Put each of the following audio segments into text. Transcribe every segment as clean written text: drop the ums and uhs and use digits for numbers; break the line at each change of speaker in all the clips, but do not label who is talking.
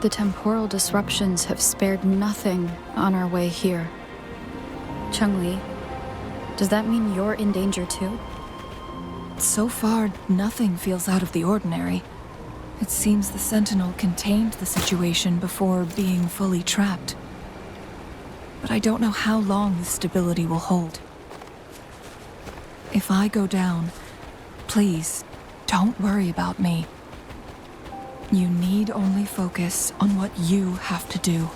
The temporal disruptions have spared nothing on our way here. Changli, does that mean you're in danger too?
So far, nothing feels out of the ordinary. It seems the Sentinel contained the situation before being fully trapped. But I don't know how long this stability will hold. If I go down, please, don't worry about me. You need only focus on what you have to do.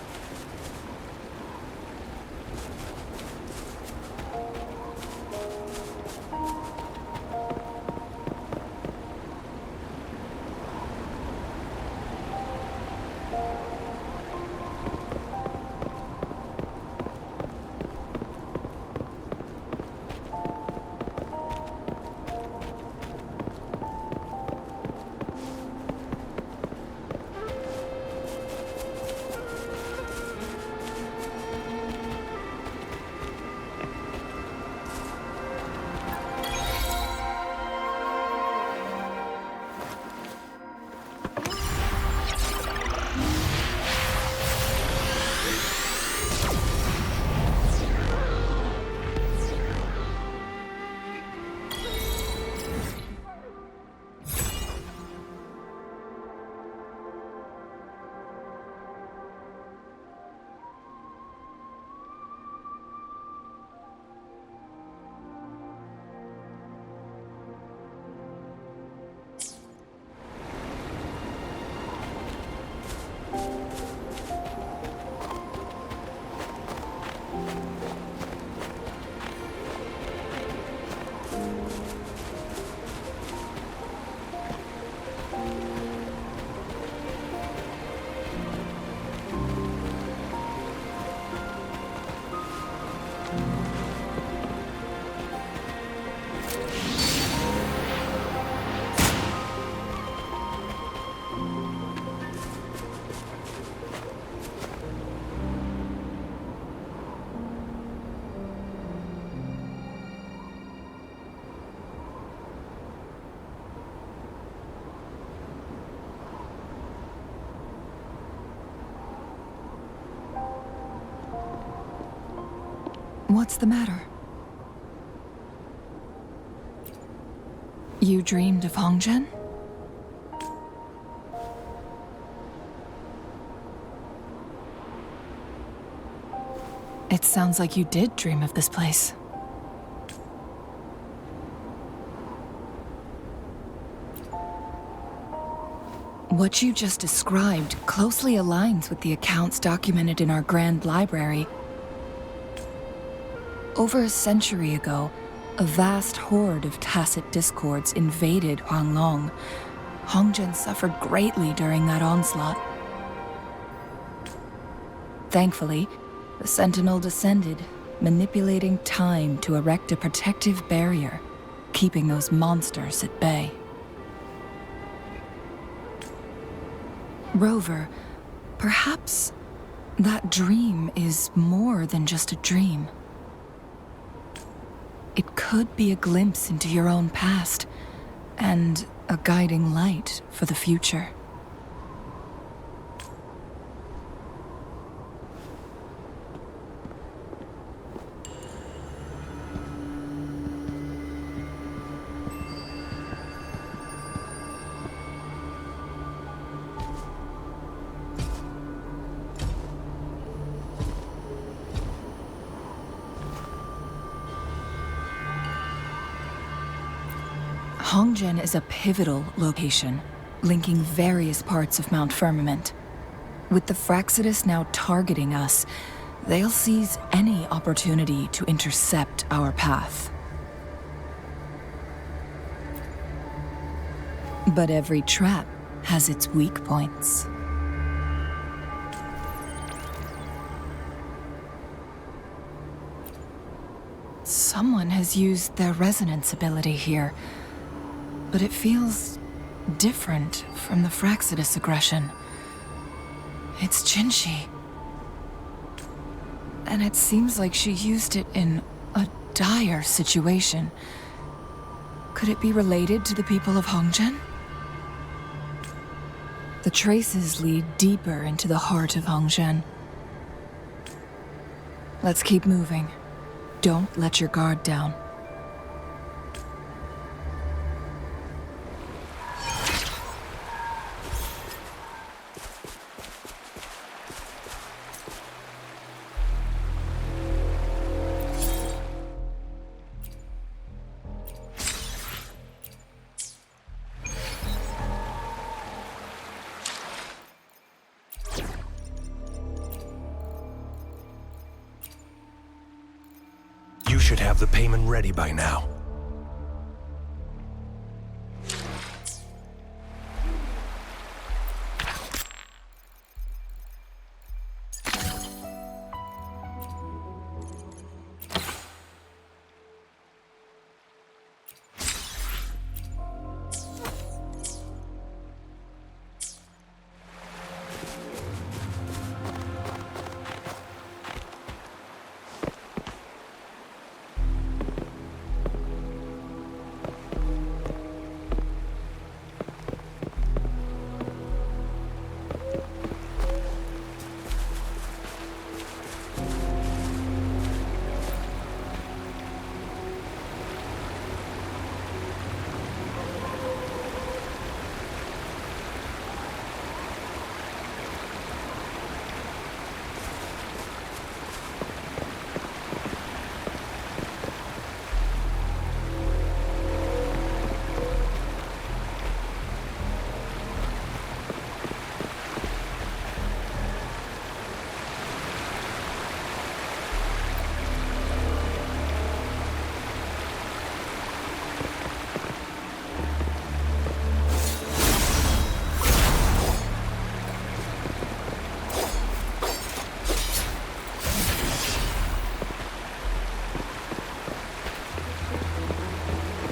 What's the matter? You dreamed of Hongzhen? It sounds like you did dream of this place. What you just described closely aligns with the accounts documented in our Grand Library. Over a century ago, a vast horde of tacit discords invaded Huanglong. Hongzhen suffered greatly during that onslaught. Thankfully, the Sentinel descended, manipulating time to erect a protective barrier, keeping those monsters at bay. Rover, perhaps that dream is more than just a dream. It could be a glimpse into your own past, and a guiding light for the future. Hongzhen is a pivotal location, linking various parts of Mount Firmament. With the Fraxidus now targeting us, they'll seize any opportunity to intercept our path. But every trap has its weak points. Someone has used their resonance ability here, but it feels different from the Fraxidus aggression. It's Jinhsi. And it seems like she used it in a dire situation. Could it be related to the people of Hongzhen? The traces lead deeper into the heart of Hongzhen. Let's keep moving. Don't let your guard down.
You should have the payment ready by now.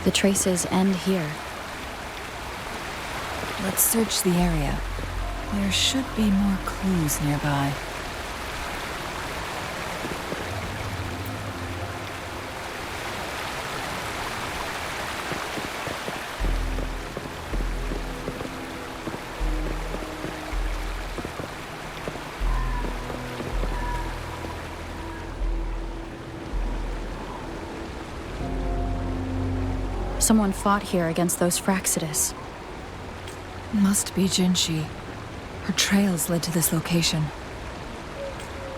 The traces end here.
Let's search the area. There should be more clues nearby.
Someone fought here against those Fraxidus.
Must be Jinhsi. Her trails led to this location.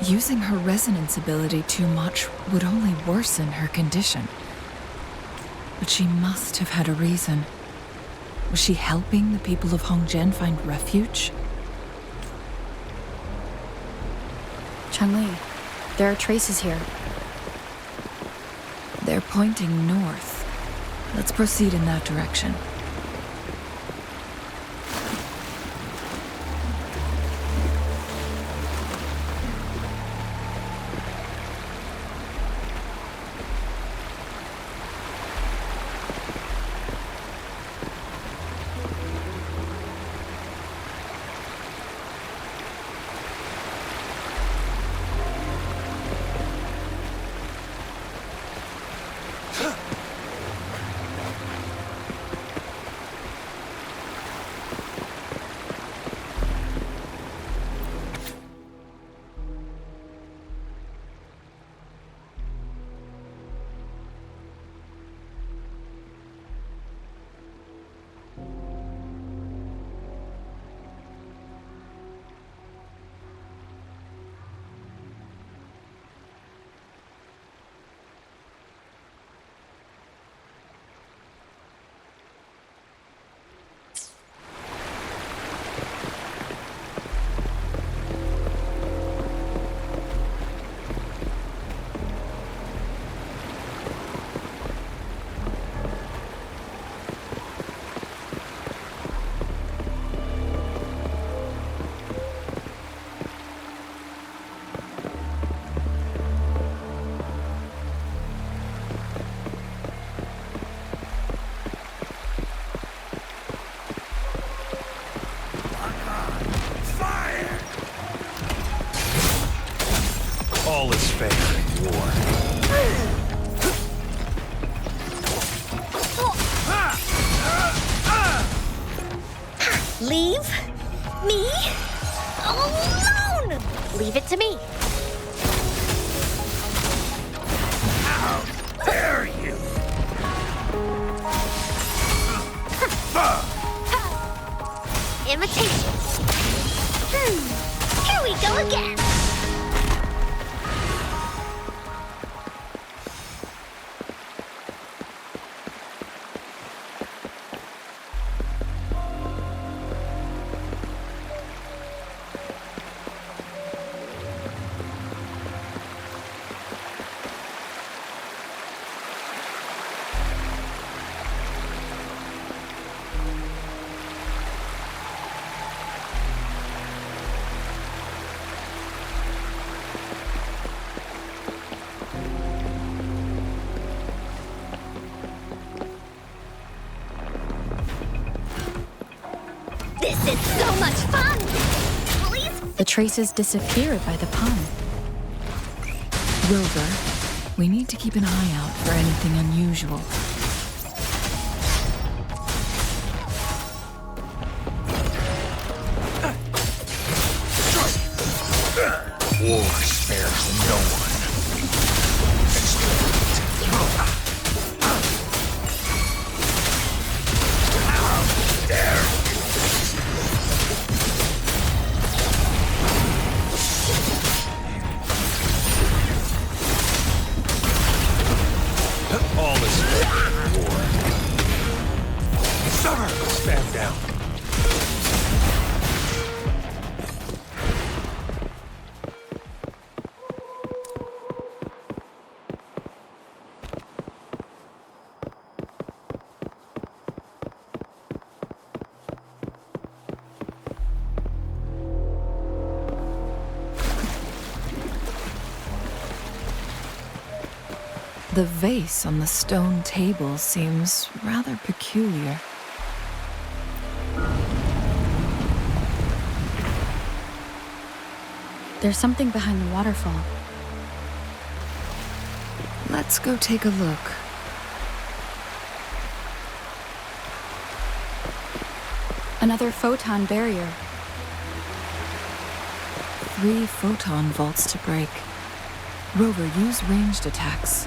Using her resonance ability too much would only worsen her condition. But she must have had a reason. Was she helping the people of Hongzhen find refuge?
Changli, there are traces here.
They're pointing north. Let's proceed in that direction.
All is fair in war.
Leave? Me? Alone! Leave it to me.
How dare you!
Imitation. Here we go again. This is so much fun! Please?
The traces disappeared by the pond.
Rover, we need to keep an eye out for anything unusual.
War spares no one. How dare you! All is fair in war. Stand down.
The vase on the stone table seems rather peculiar.
There's something behind the waterfall.
Let's go take a look.
Another photon barrier.
3 photon vaults to break. Rover, use ranged attacks.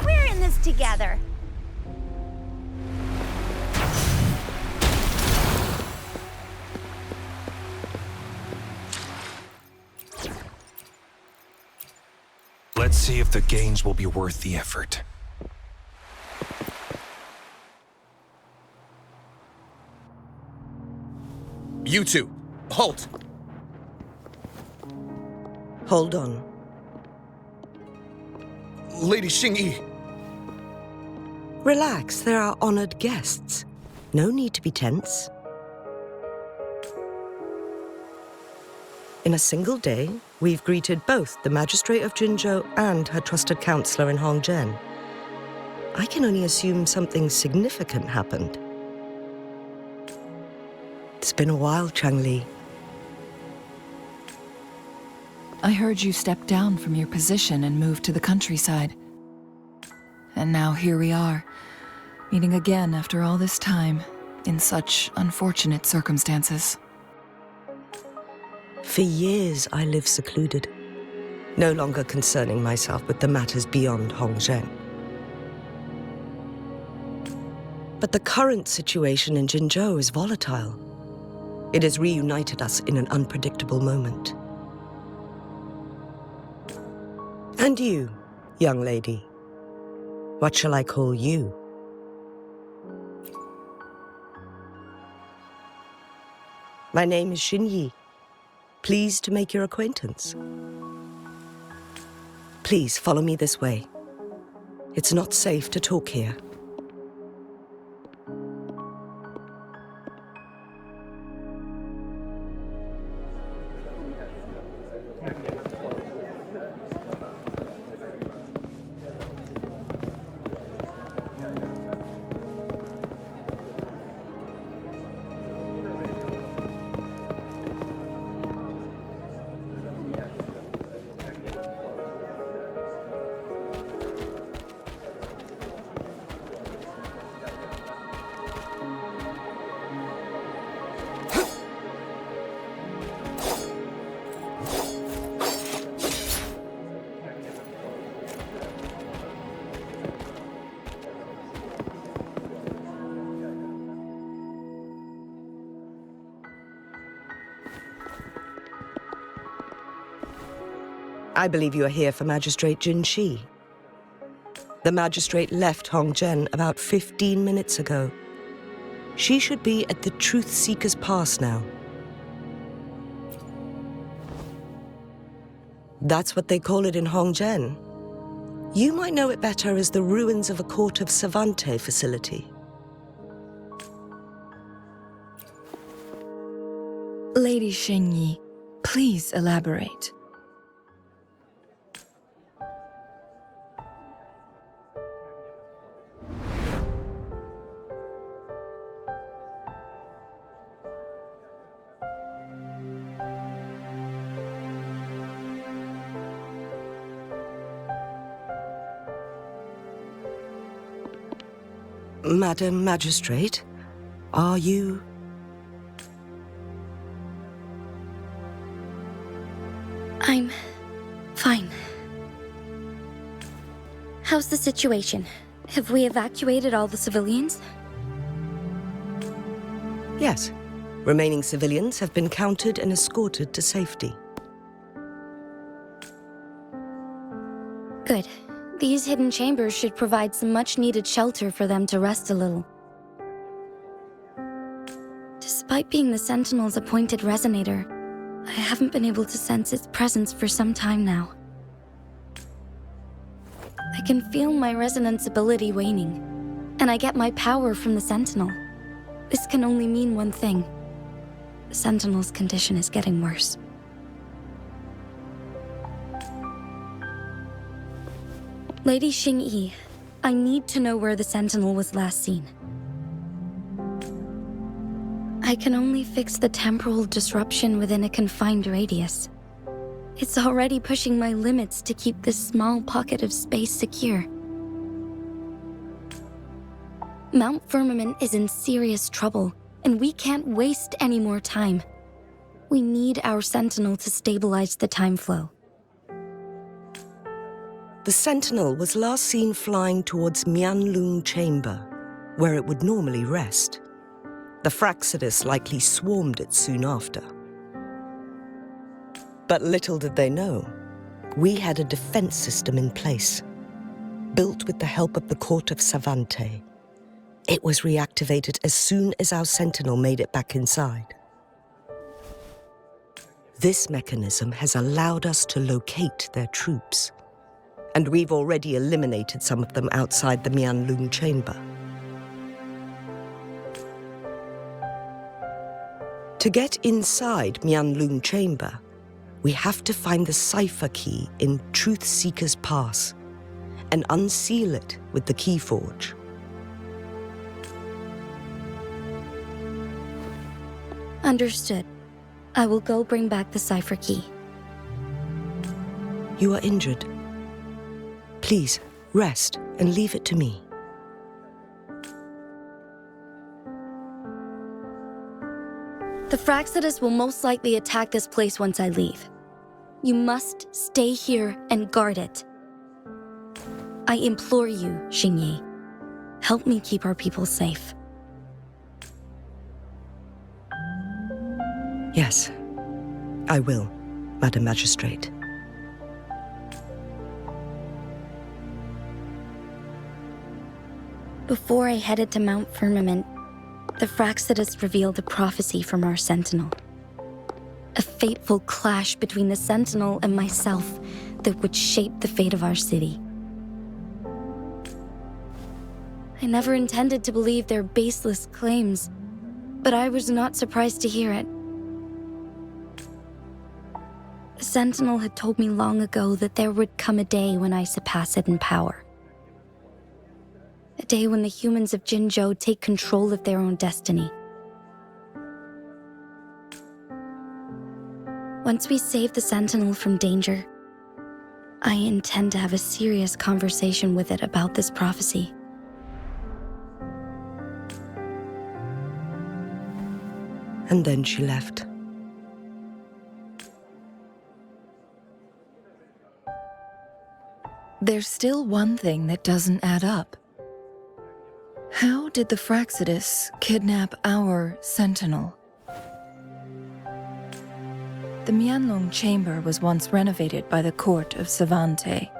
We're in this together.
Let's see if the gains will be worth the effort.
You two, halt!
Hold on.
Lady Xingyi,
Relax, there are honored guests. No need to be tense. In a single day, we've greeted both the Magistrate of Jinzhou and her trusted counselor in Hongzhen. I can only assume something significant happened. It's been a while, Changli.
I heard you stepped down from your position and moved to the countryside. And now here we are, meeting again after all this time, in such unfortunate circumstances.
For years, I lived secluded, no longer concerning myself with the matters beyond Hongzhen. But the current situation in Jinzhou is volatile. It has reunited us in an unpredictable moment. And you, young lady, what shall I call you? My name is Xingyi. Pleased to make your acquaintance. Please follow me this way. It's not safe to talk here. I believe you are here for Magistrate Jinhsi. The magistrate left Hongzhen about 15 minutes ago. She should be at the Truth Seeker's Pass now. That's what they call it in Hongzhen. You might know it better as the ruins of a Court of Savante facility.
Lady Xingyi, please elaborate.
Madam Magistrate, are you...
I'm fine. How's the situation? Have we evacuated all the civilians?
Yes. Remaining civilians have been counted and escorted to safety.
Good. These hidden chambers should provide some much-needed shelter for them to rest a little. Despite being the Sentinel's appointed resonator, I haven't been able to sense its presence for some time now. I can feel my resonance ability waning, and I get my power from the Sentinel. This can only mean one thing. The Sentinel's condition is getting worse. Lady Xingyi, I need to know where the Sentinel was last seen. I can only fix the temporal disruption within a confined radius. It's already pushing my limits to keep this small pocket of space secure. Mount Firmament is in serious trouble, and we can't waste any more time. We need our Sentinel to stabilize the time flow.
The Sentinel was last seen flying towards Mianlung Chamber, where it would normally rest. The Fraxidus likely swarmed it soon after. But little did they know, we had a defense system in place, built with the help of the Court of Savante. It was reactivated as soon as our Sentinel made it back inside. This mechanism has allowed us to locate their troops, and we've already eliminated some of them outside the Mianlung Chamber. To get inside Mianlung Chamber, we have to find the cipher key in Truth Seeker's Pass and unseal it with the Keyforge.
Understood. I will go bring back the cipher key.
You are injured. Please, rest and leave it to me.
The Fraxidus will most likely attack this place once I leave. You must stay here and guard it. I implore you, Xingyi. Help me keep our people safe.
Yes, I will, Madam Magistrate.
Before I headed to Mount Firmament, the Fraxidus revealed a prophecy from our Sentinel. A fateful clash between the Sentinel and myself that would shape the fate of our city. I never intended to believe their baseless claims, but I was not surprised to hear it. The Sentinel had told me long ago that there would come a day when I surpass it in power. A day when the humans of Jinzhou take control of their own destiny. Once we save the Sentinel from danger, I intend to have a serious conversation with it about this prophecy.
And then she left.
There's still one thing that doesn't add up. How did the Fraxidus kidnap our Sentinel? The Mianlong Chamber was once renovated by the court of Savante.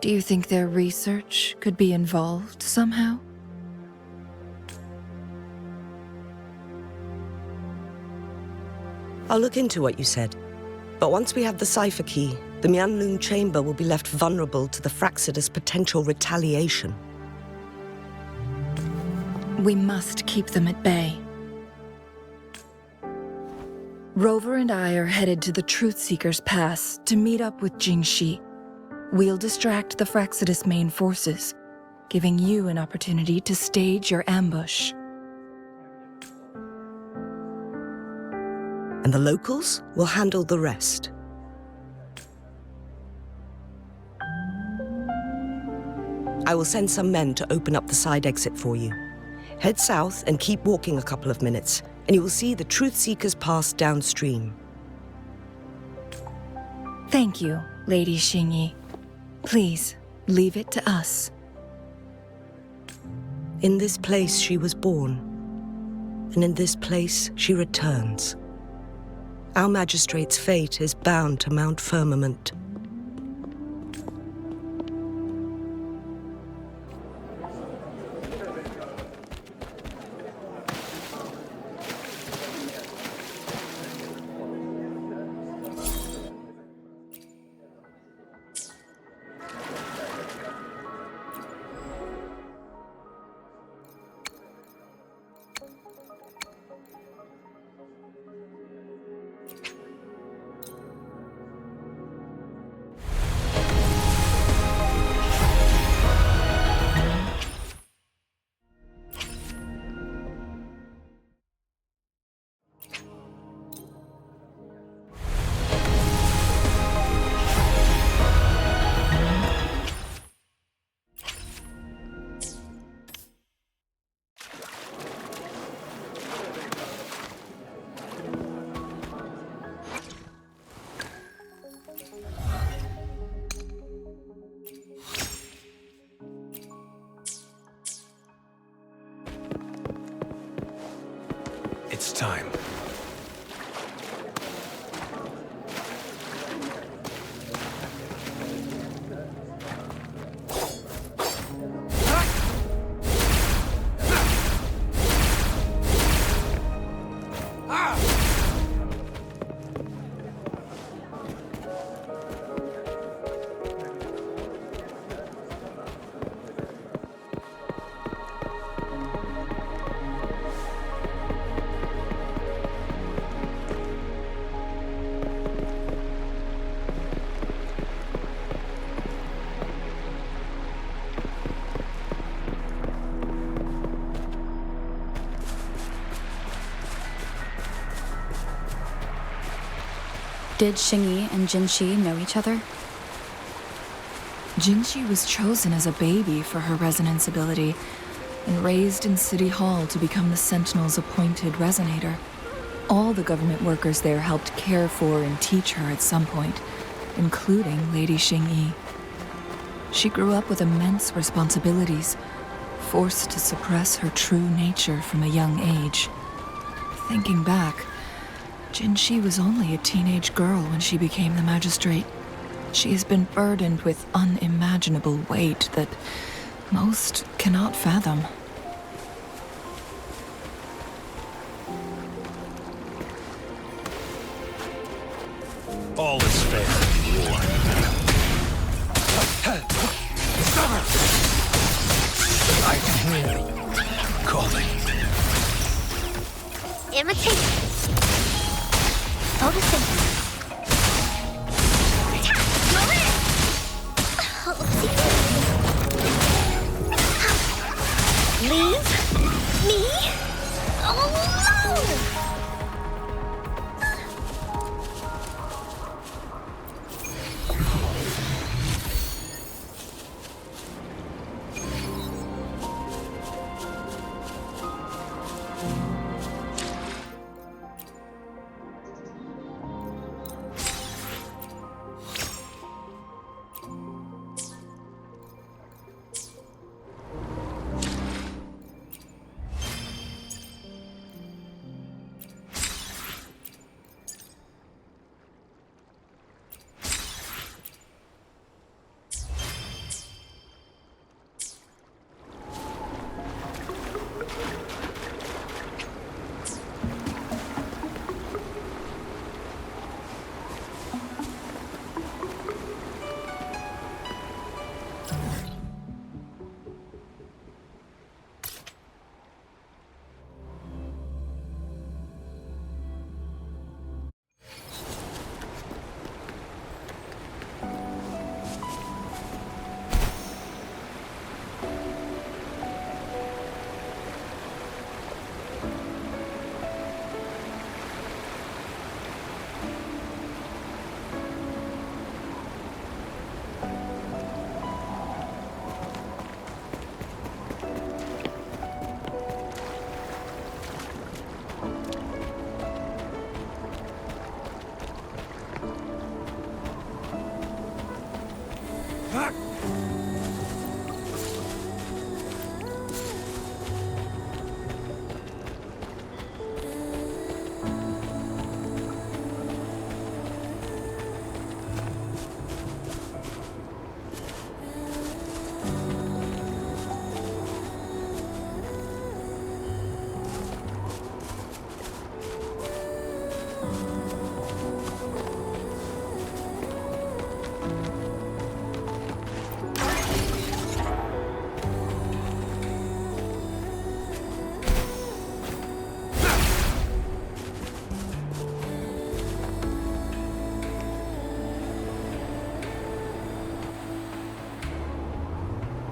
Do you think their research could be involved somehow?
I'll look into what you said. But once we have the cipher key, the Mianlong Chamber will be left vulnerable to the Fraxidus' potential retaliation.
We must keep them at bay. Rover and I are headed to the Truth Seeker's Pass to meet up with Jinhsi. We'll distract the Fraxidus' main forces, giving you an opportunity to stage your ambush.
And the locals will handle the rest. I will send some men to open up the side exit for you. Head south and keep walking a couple of minutes, and you will see the Truth Seekers Pass downstream.
Thank you, Lady Xingyi. Please, leave it to us.
In this place she was born, and in this place she returns. Our magistrate's fate is bound to Mount Firmament.
It's time.
Did Xingyi and Jinhsi know each other?
Jinhsi was chosen as a baby for her resonance ability and raised in City Hall to become the Sentinel's appointed resonator. All the government workers there helped care for and teach her at some point, including Lady Xingyi. She grew up with immense responsibilities, forced to suppress her true nature from a young age. Thinking back, Jinhsi was only a teenage girl when she became the magistrate. She has been burdened with unimaginable weight that most cannot fathom.
All is fair in war. I can hear you calling.
Imitate. Noticing. Leave me alone!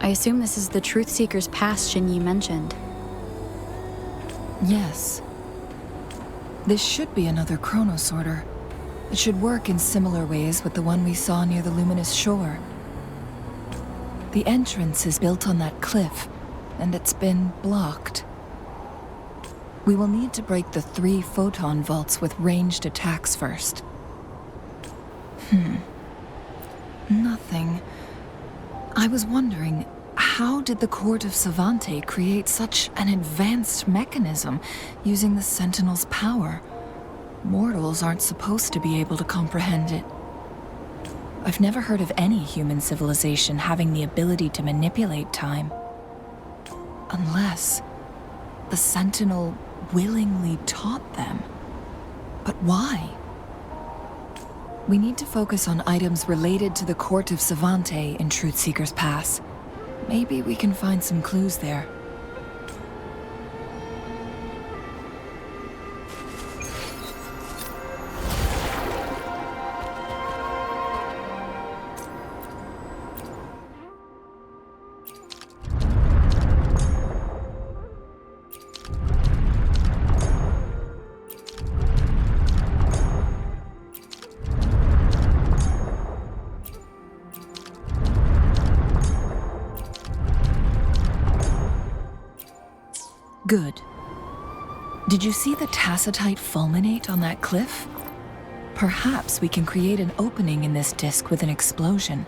I assume this is the Truth Seeker's Pass Xinyi mentioned.
Yes. This should be another chronosorter. It should work in similar ways with the one we saw near the luminous shore. The entrance is built on that cliff, and it's been blocked. We will need to break the 3 photon vaults with ranged attacks first. Nothing. I was wondering, how did the Court of Savante create such an advanced mechanism using the Sentinel's power? Mortals aren't supposed to be able to comprehend it. I've never heard of any human civilization having the ability to manipulate time. Unless the Sentinel willingly taught them. But why? We need to focus on items related to the Court of Savante in Truthseeker's Pass. Maybe we can find some clues there. Good. Did you see the tacitite fulminate on that cliff? Perhaps we can create an opening in this disk with an explosion.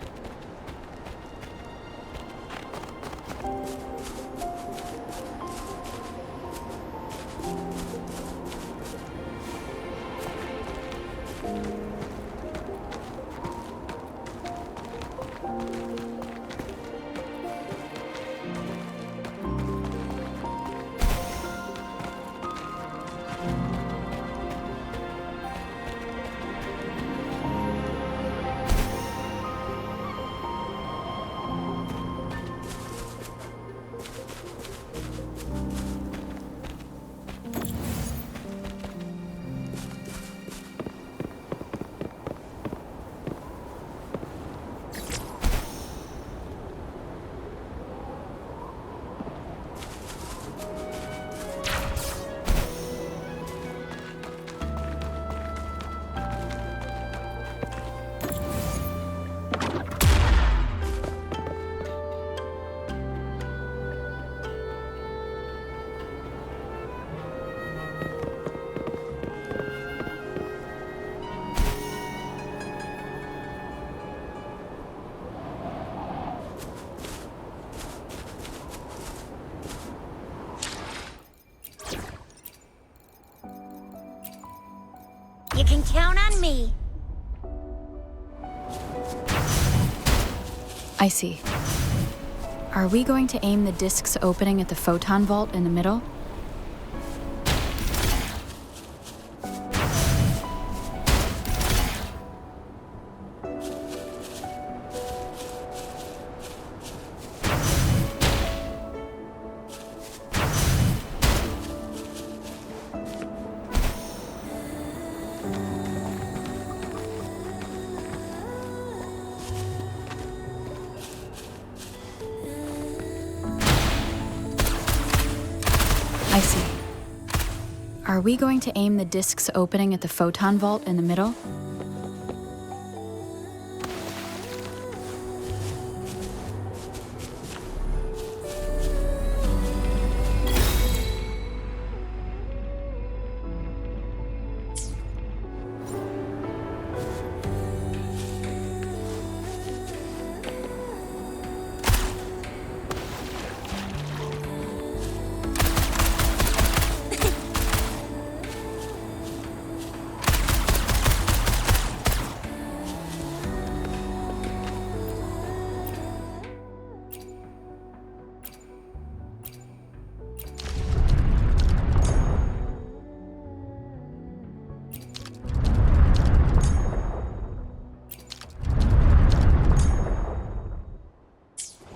You can count on me.
I see. Are we going to aim the disk's opening at the photon vault in the middle? I see. Are we going to aim the disk's opening at the photon vault in the middle?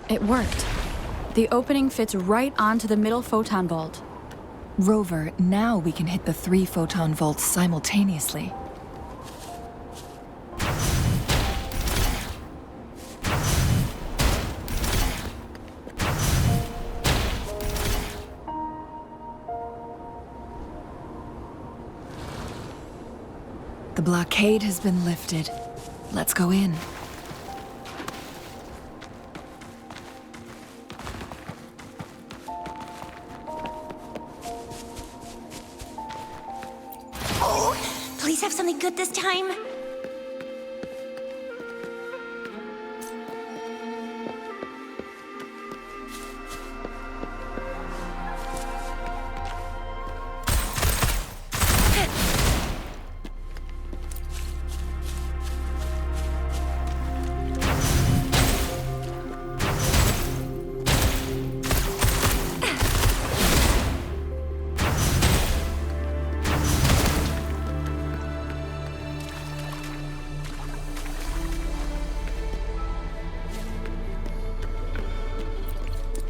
It worked. The opening fits right onto the middle photon vault.
Rover, now we can hit the 3 photon vaults simultaneously. blockade has been lifted. Let's go in.
Oh, please have something good this time.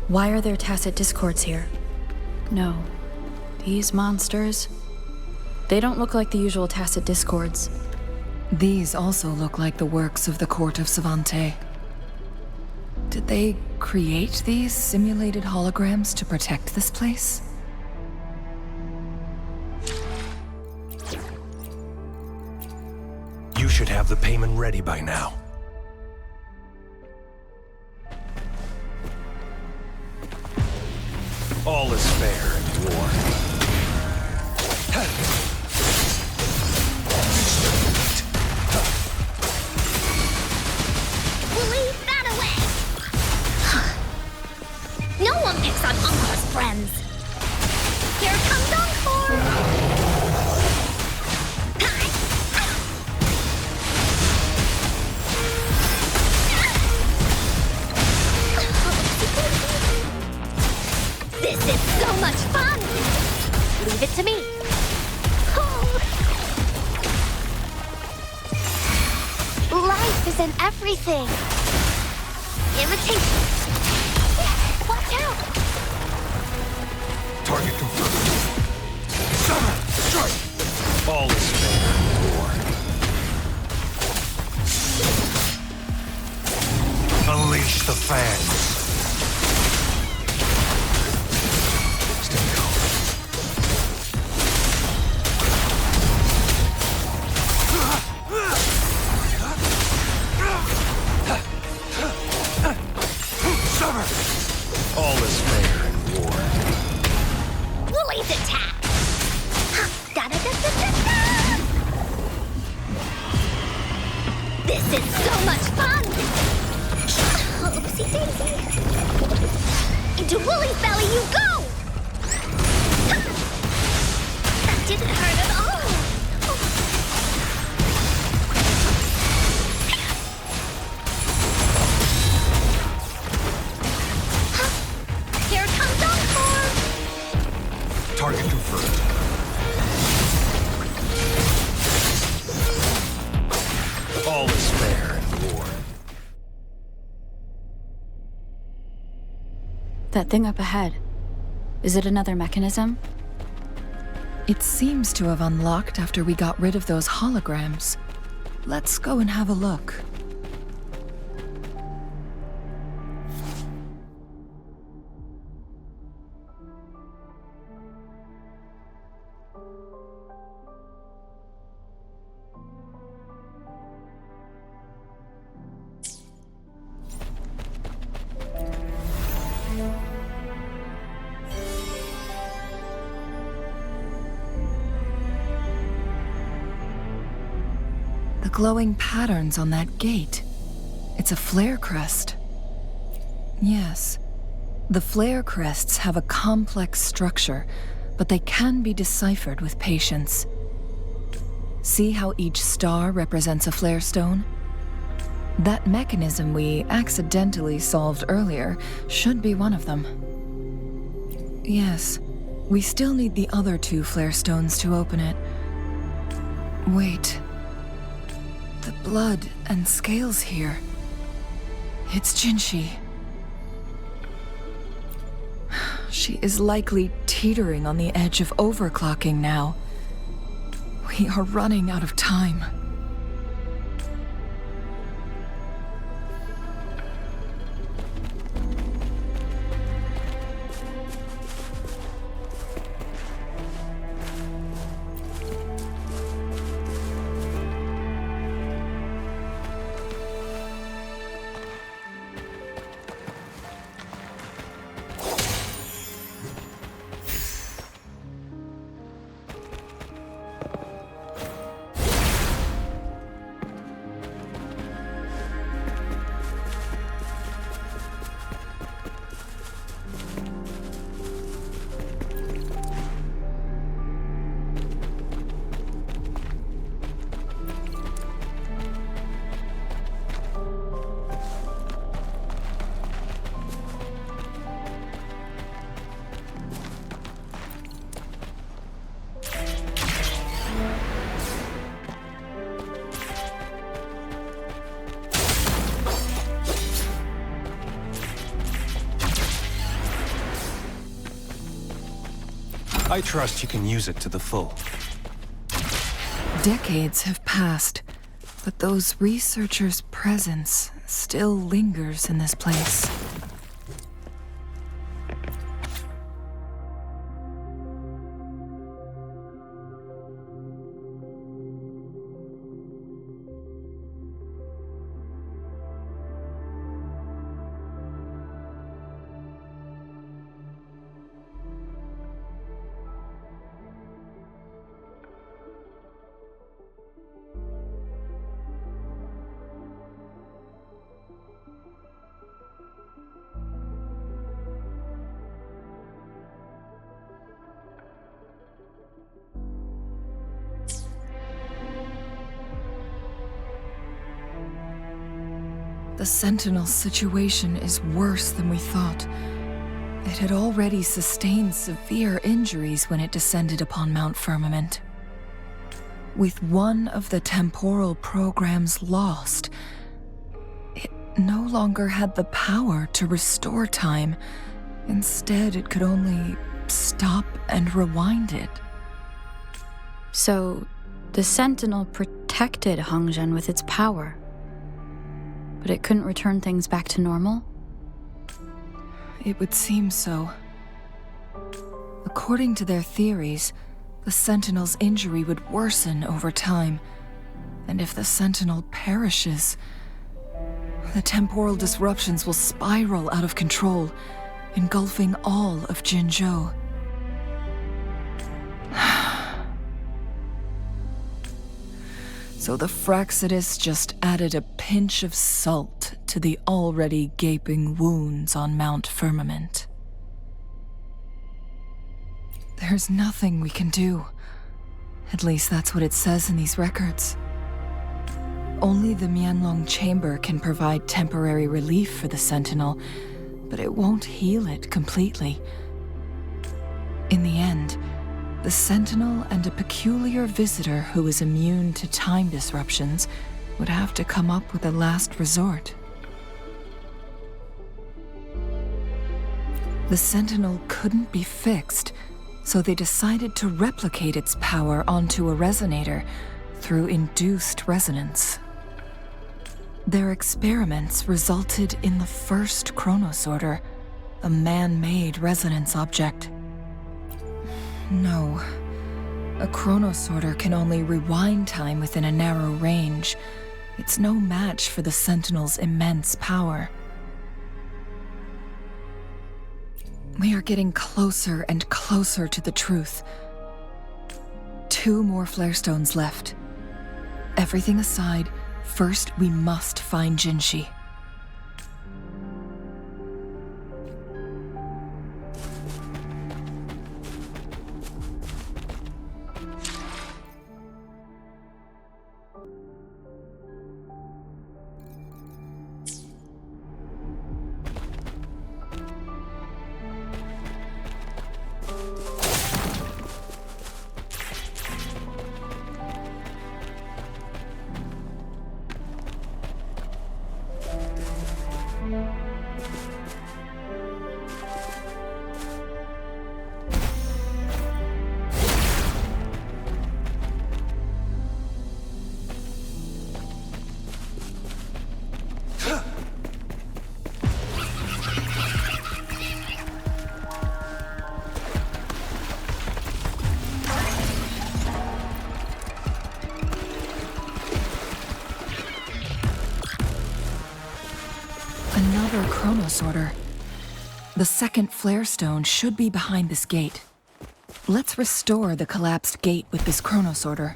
Why are there tacit discords here? No. These monsters... They don't look like the usual tacit discords.
These also look like the works of the court of Savante. Did they create these simulated holograms to protect this place?
You should have the payment ready by now. All is fair in war.
We'll leave that away. No one picks on Encore's friends. Here comes Encore. This is so much fun! Leave it to me. Life is in everything. Imitation. Watch out!
Target confirmed. Summer! Strike! All is fair in war. Unleash the fans. All is fair in war.
Woolly's attack! Da-da-da-da-da-da! This is so much fun! Oopsie daisy! Into Woolly's belly you go! That didn't hurt at all! Here comes Encore!
Target confirmed. All is fair in war.
That thing up ahead. Is it another mechanism?
It seems to have unlocked after we got rid of those holograms. Let's go and have a look. The glowing patterns on that gate. It's a flare crest. Yes, the flare crests have a complex structure, but they can be deciphered with patience. See how each star represents a flare stone? That mechanism we accidentally solved earlier should be one of them. Yes, we still need the other two flare stones to open it. Wait. The blood and scales here. It's Jinhsi. She is likely teetering on the edge of overclocking now. We are running out of time.
I trust you can use it to the full.
Decades have passed, but those researchers' presence still lingers in this place. The Sentinel's situation is worse than we thought. It had already sustained severe injuries when it descended upon Mount Firmament. With one of the temporal programs lost, it no longer had the power to restore time. Instead, it could only stop and rewind it.
So, the Sentinel protected Hongzhen with its power. But it couldn't return things back to normal?
It would seem so. According to their theories, the Sentinel's injury would worsen over time. And if the Sentinel perishes, the temporal disruptions will spiral out of control, engulfing all of Jinzhou. So the Fraxidus just added a pinch of salt to the already gaping wounds on Mount Firmament. There's nothing we can do. At least that's what it says in these records. Only the Mianlong Chamber can provide temporary relief for the Sentinel, but it won't heal it completely. In the end, the Sentinel and a peculiar visitor who is immune to time disruptions would have to come up with a last resort. The Sentinel couldn't be fixed, so they decided to replicate its power onto a resonator through induced resonance. Their experiments resulted in the first chronosorter, a man-made resonance object. No. A chronosorter can only rewind time within a narrow range. It's no match for the Sentinel's immense power. We are getting closer and closer to the truth. 2 more flare stones left. Everything aside, first we must find Jinhsi. Another chronosorter. The second flare stone should be behind this gate. Let's restore the collapsed gate with this chronosorter.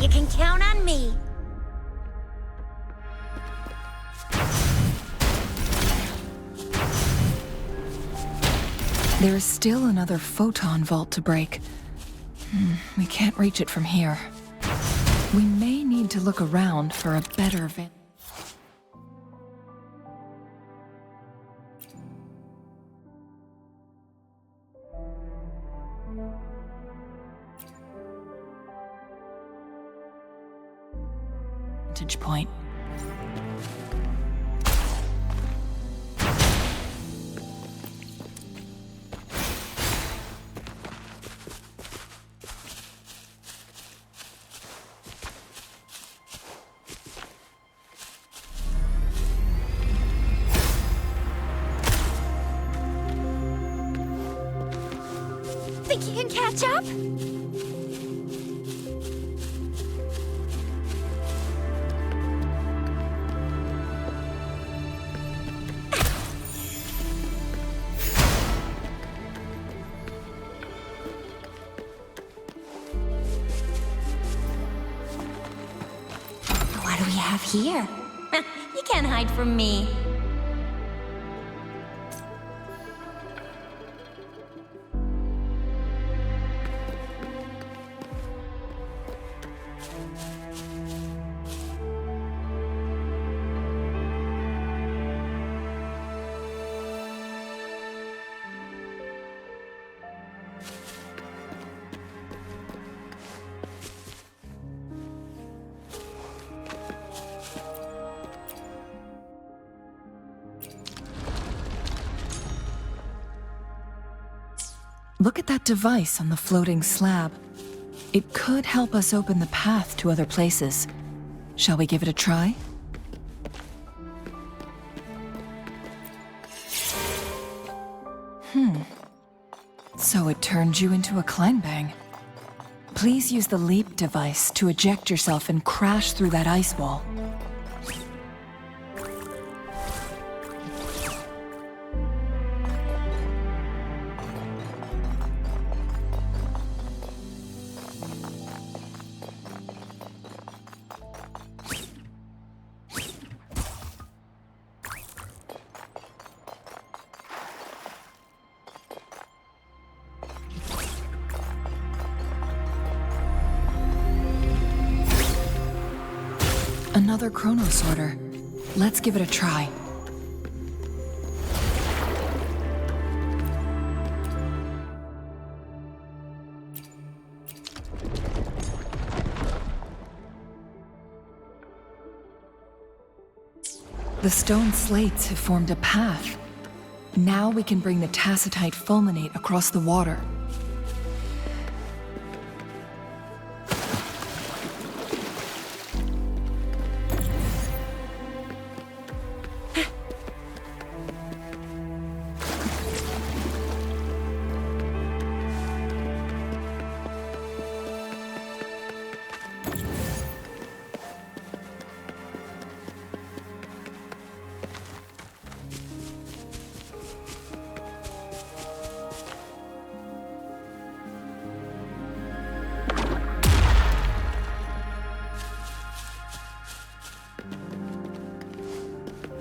You can count on me.
There is still another photon vault to break. We can't reach it from here. We may need to look around for a better vantage point.
Think you can catch up? What do we have here? You can't hide from me.
Look at that device on the floating slab. It could help us open the path to other places. Shall we give it a try? So it turned you into a Kleinbang. Please use the leap device to eject yourself and crash through that ice wall. Another chrono sorter. Let's give it a try. The stone slates have formed a path. Now we can bring the tacitite fulminate across the water.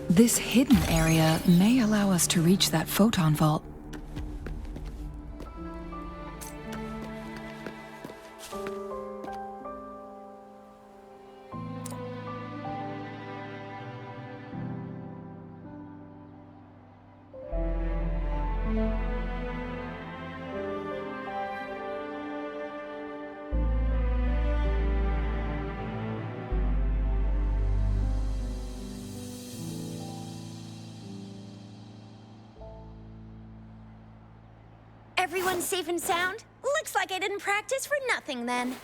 This hidden area may allow us to reach that photon vault.
Everyone's safe and sound? Looks like I didn't practice for nothing then.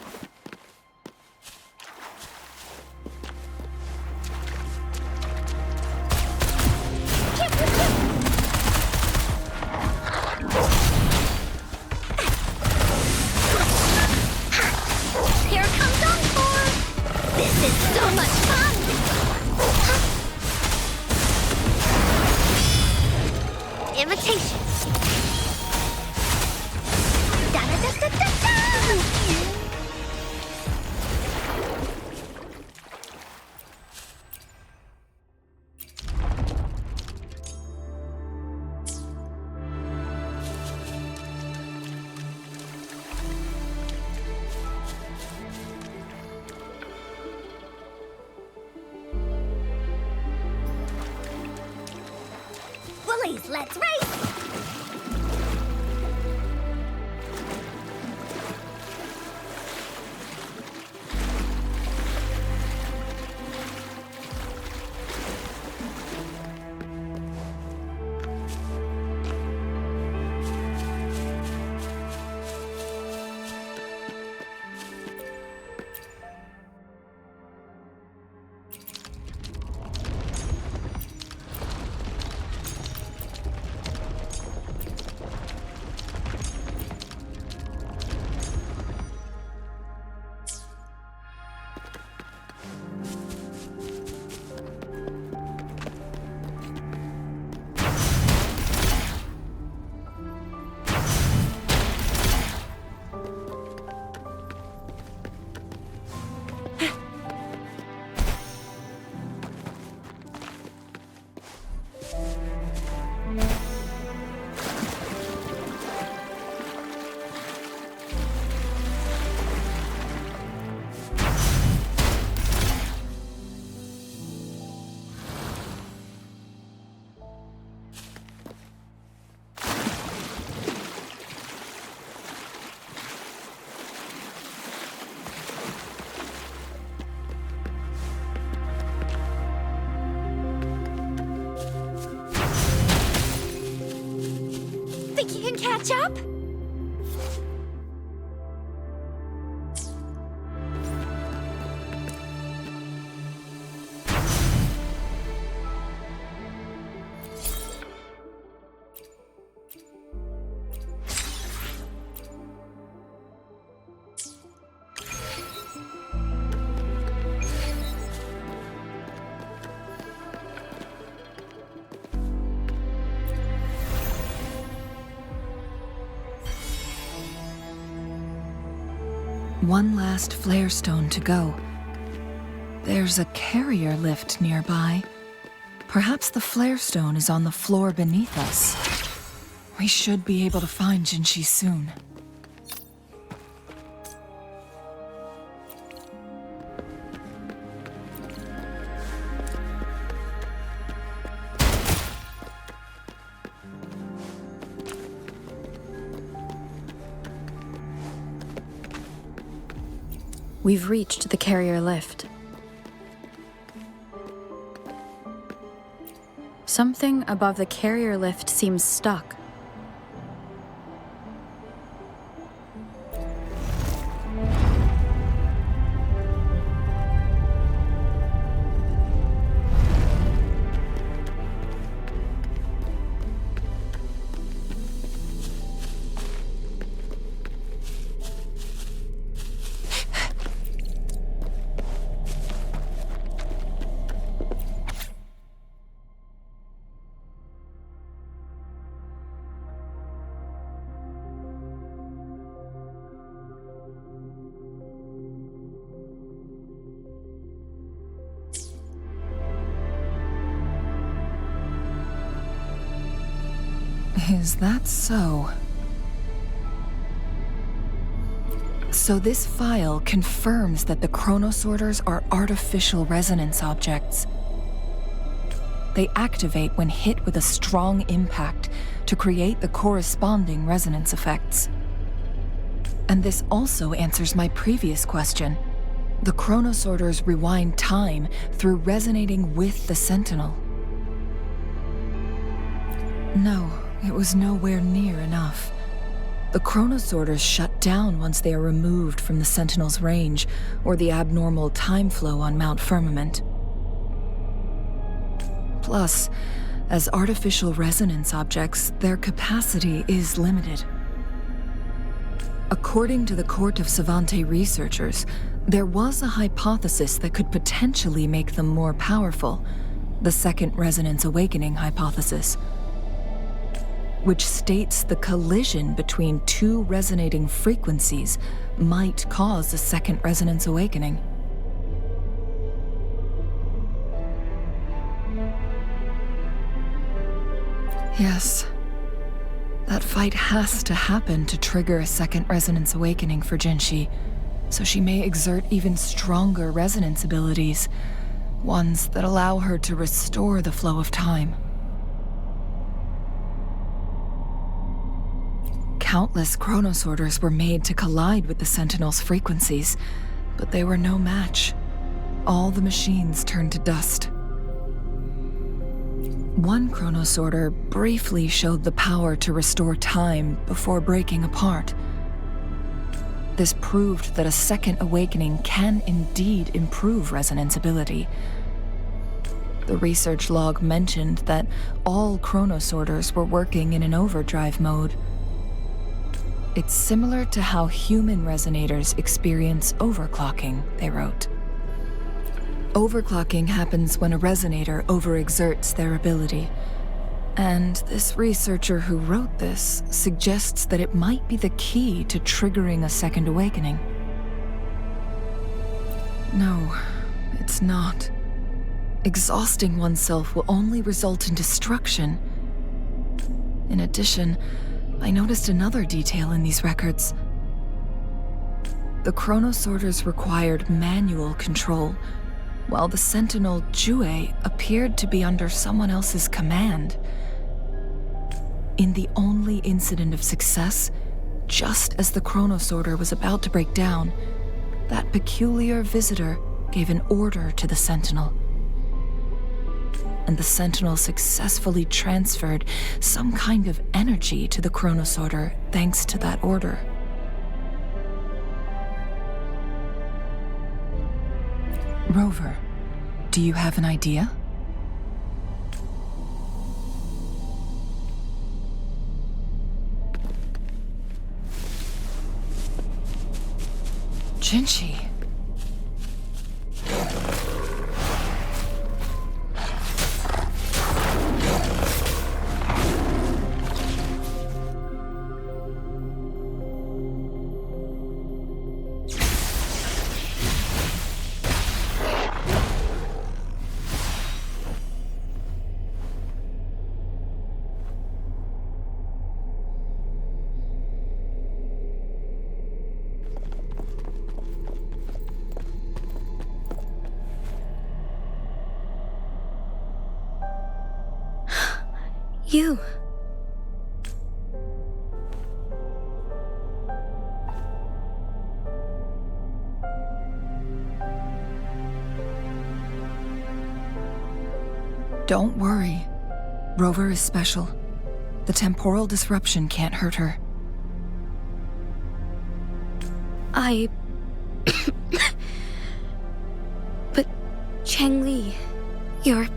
Here comes Encore! This is so much fun! Imitation. Da-da-da-da-da-da! Woolies, let's race! Think you can catch up?
One last flare stone to go. There's a carrier lift nearby. Perhaps the flare stone is on the floor beneath us. We should be able to find Jinhsi soon.
We've reached the carrier lift. Something above the carrier lift seems stuck.
Is that so? So this file confirms that the chronosorters are artificial resonance objects. They activate when hit with a strong impact to create the corresponding resonance effects. And this also answers my previous question. The chronosorters rewind time through resonating with the Sentinel. No, it was nowhere near enough. The chronosorters shut down once they are removed from the Sentinel's range or the abnormal time flow on Mount Firmament. Plus, as artificial resonance objects, their capacity is limited. According to the Court of Savante researchers, there was a hypothesis that could potentially make them more powerful, the Second Resonance Awakening hypothesis. which states the collision between two resonating frequencies might cause a second resonance awakening. Yes. That fight has to happen to trigger a second resonance awakening for Jinhsi, so she may exert even stronger resonance abilities, ones that allow her to restore the flow of time. Countless chronosorters were made to collide with the Sentinel's frequencies, but they were no match. All the machines turned to dust. One chronosorter briefly showed the power to restore time before breaking apart. This proved that a second awakening can indeed improve resonance ability. The research log mentioned that all chronosorters were working in an overdrive mode. It's similar to how human resonators experience overclocking, they wrote. Overclocking happens when a resonator overexerts their ability. And this researcher who wrote this suggests that it might be the key to triggering a second awakening. No, it's not. Exhausting oneself will only result in destruction. In addition, I noticed another detail in these records. The chronosorters required manual control, while the Sentinel Jue appeared to be under someone else's command. In the only incident of success, just as the chronosorter was about to break down, that peculiar visitor gave an order to the Sentinel. And the Sentinel successfully transferred some kind of energy to the chronosorter thanks to that order. Rover, do you have an idea? Jinhsi.
You.
Don't worry. Rover is special. The temporal disruption can't hurt her.
But Changli, you're...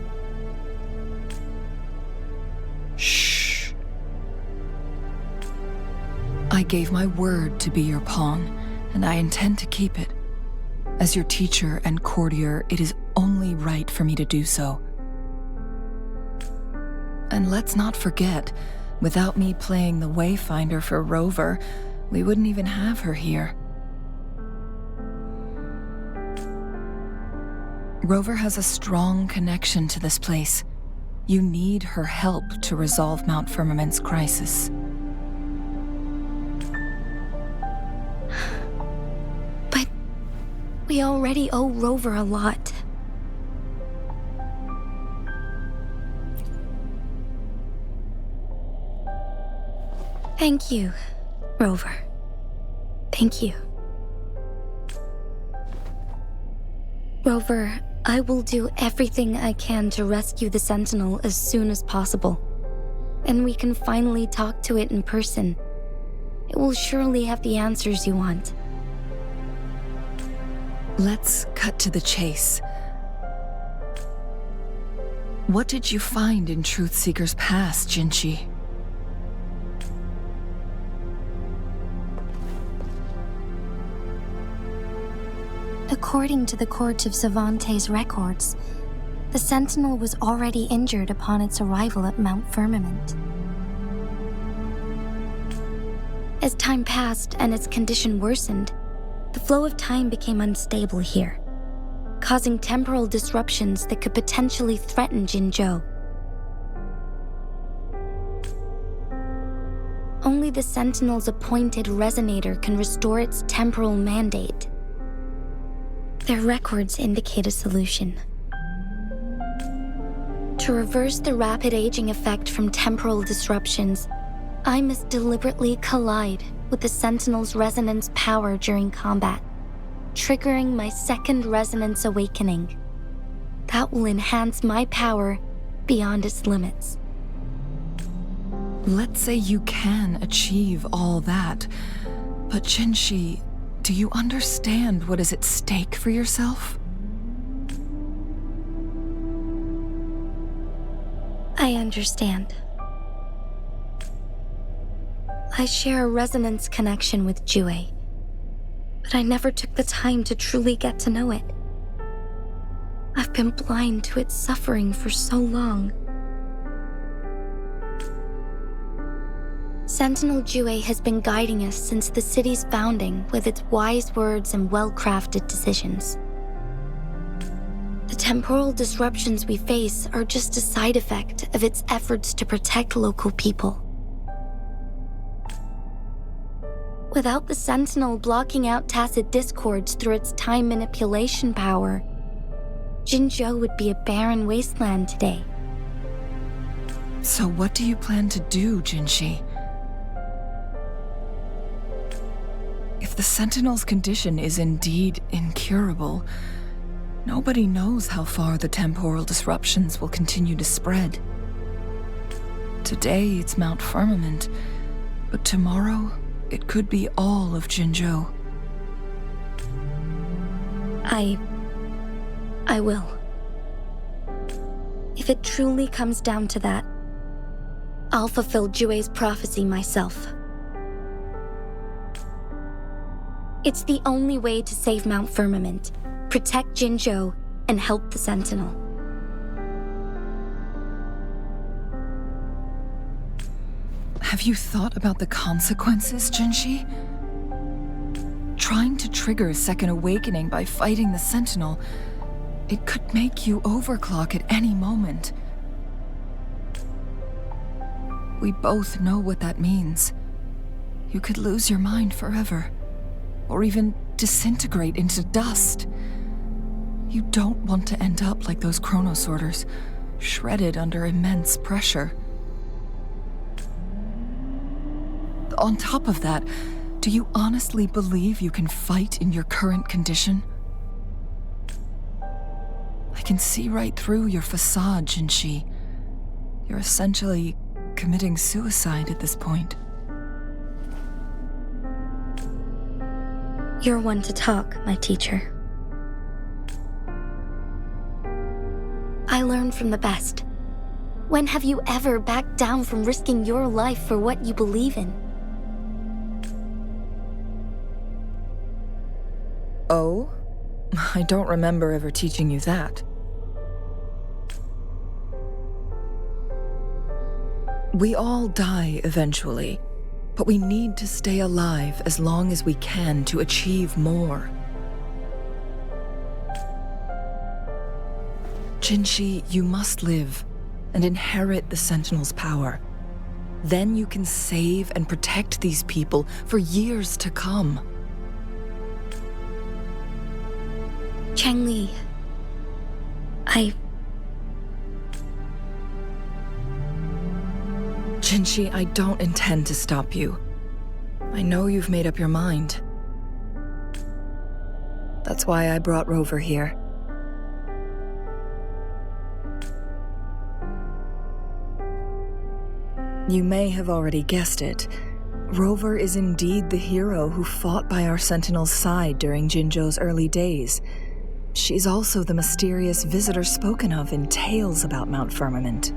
Shh. I gave my word to be your pawn, and I intend to keep it. As your teacher and courtier, it is only right for me to do so. And let's not forget, without me playing the Wayfinder for Rover, we wouldn't even have her here. Rover has a strong connection to this place. You need her help to resolve Mount Firmament's crisis.
But we already owe Rover a lot. Thank you, Rover. Thank you. Rover, I will do everything I can to rescue the Sentinel as soon as possible. And we can finally talk to it in person. It will surely have the answers you want.
Let's cut to the chase. What did you find in Truthseeker's past, Jinhsi?
According to the Court of Savante's records, the Sentinel was already injured upon its arrival at Mount Firmament. As time passed and its condition worsened, the flow of time became unstable here, causing temporal disruptions that could potentially threaten Jinzhou. Only the Sentinel's appointed resonator can restore its temporal mandate. Their records indicate a solution. To reverse the rapid aging effect from temporal disruptions, I must deliberately collide with the Sentinel's resonance power during combat, triggering my second resonance awakening. That will enhance my power beyond its limits.
Let's say you can achieve all that, but Jinhsi, do you understand what is at stake for yourself?
I understand. I share a resonance connection with Jue, but I never took the time to truly get to know it. I've been blind to its suffering for so long. Sentinel Jue has been guiding us since the city's founding with its wise words and well-crafted decisions. The temporal disruptions we face are just a side effect of its efforts to protect local people. Without the Sentinel blocking out tacit discords through its time manipulation power, Jinzhou would be a barren wasteland today.
So what do you plan to do, Jinhsi? If the Sentinel's condition is indeed incurable, nobody knows how far the temporal disruptions will continue to spread. Today it's Mount Firmament, but tomorrow it could be all of Jinzhou.
I will. If it truly comes down to that, I'll fulfill Jue's prophecy myself. It's the only way to save Mount Firmament, protect Jinzhou, and help the Sentinel.
Have you thought about the consequences, Jinhsi? Trying to trigger a second awakening by fighting the Sentinel, it could make you overclock at any moment. We both know what that means. You could lose your mind forever, or even disintegrate into dust. You don't want to end up like those chronosorters, shredded under immense pressure. On top of that, do you honestly believe you can fight in your current condition? I can see right through your facade, Jinhsi. You're essentially committing suicide at this point.
You're one to talk, my teacher. I learned from the best. When have you ever backed down from risking your life for what you believe in?
Oh? I don't remember ever teaching you that. We all die eventually, but we need to stay alive as long as we can to achieve more. Jinhsi, you must live and inherit the Sentinel's power. Then you can save and protect these people for years to come.
Changli,
Jinhsi, I don't intend to stop you. I know you've made up your mind. That's why I brought Rover here. You may have already guessed it. Rover is indeed the hero who fought by our Sentinel's side during Jinzhou's early days. She's also the mysterious visitor spoken of in tales about Mount Firmament.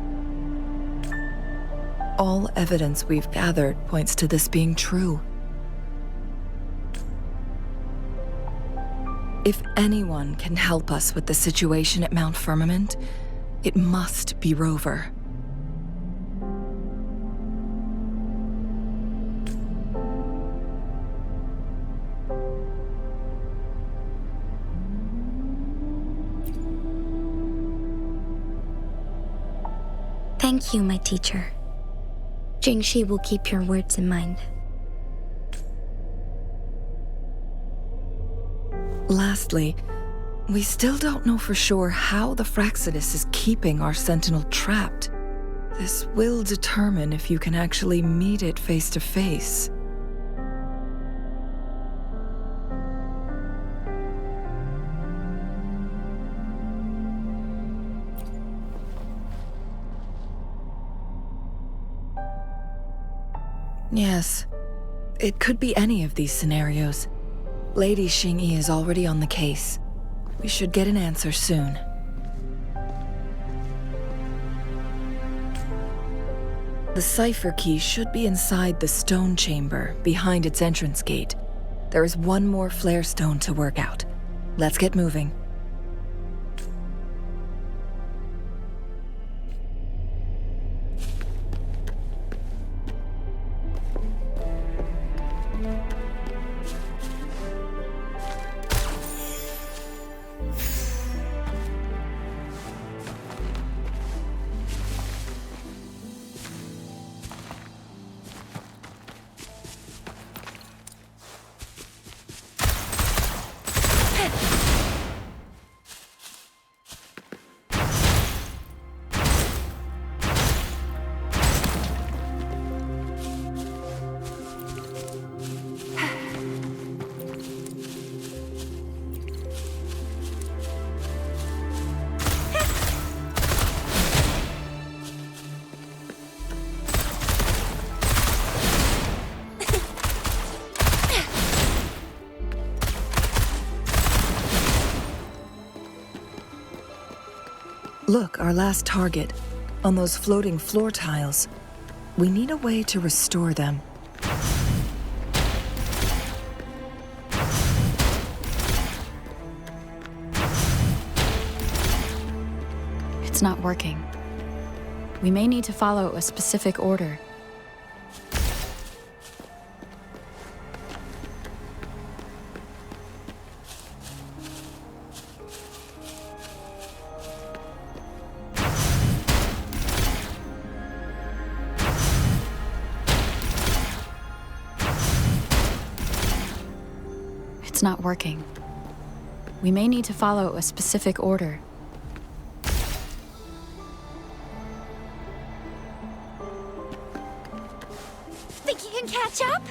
All evidence we've gathered points to this being true. If anyone can help us with the situation at Mount Firmament, it must be Rover.
Thank you, my teacher. Jinhsi will keep your words in mind.
Lastly, we still don't know for sure how the Fractsidus is keeping our Sentinel trapped. This will determine if you can actually meet it face to face. Yes, it could be any of these scenarios. Lady Xingyi is already on the case. We should get an answer soon. The cipher key should be inside the stone chamber, behind its entrance gate. There is one more flare stone to work out. Let's get moving. Look, our last target, on those floating floor tiles. We need a way to restore them.
It's not working. We may need to follow a specific order. It's not working. We may need to follow a specific order.
Think you can catch up?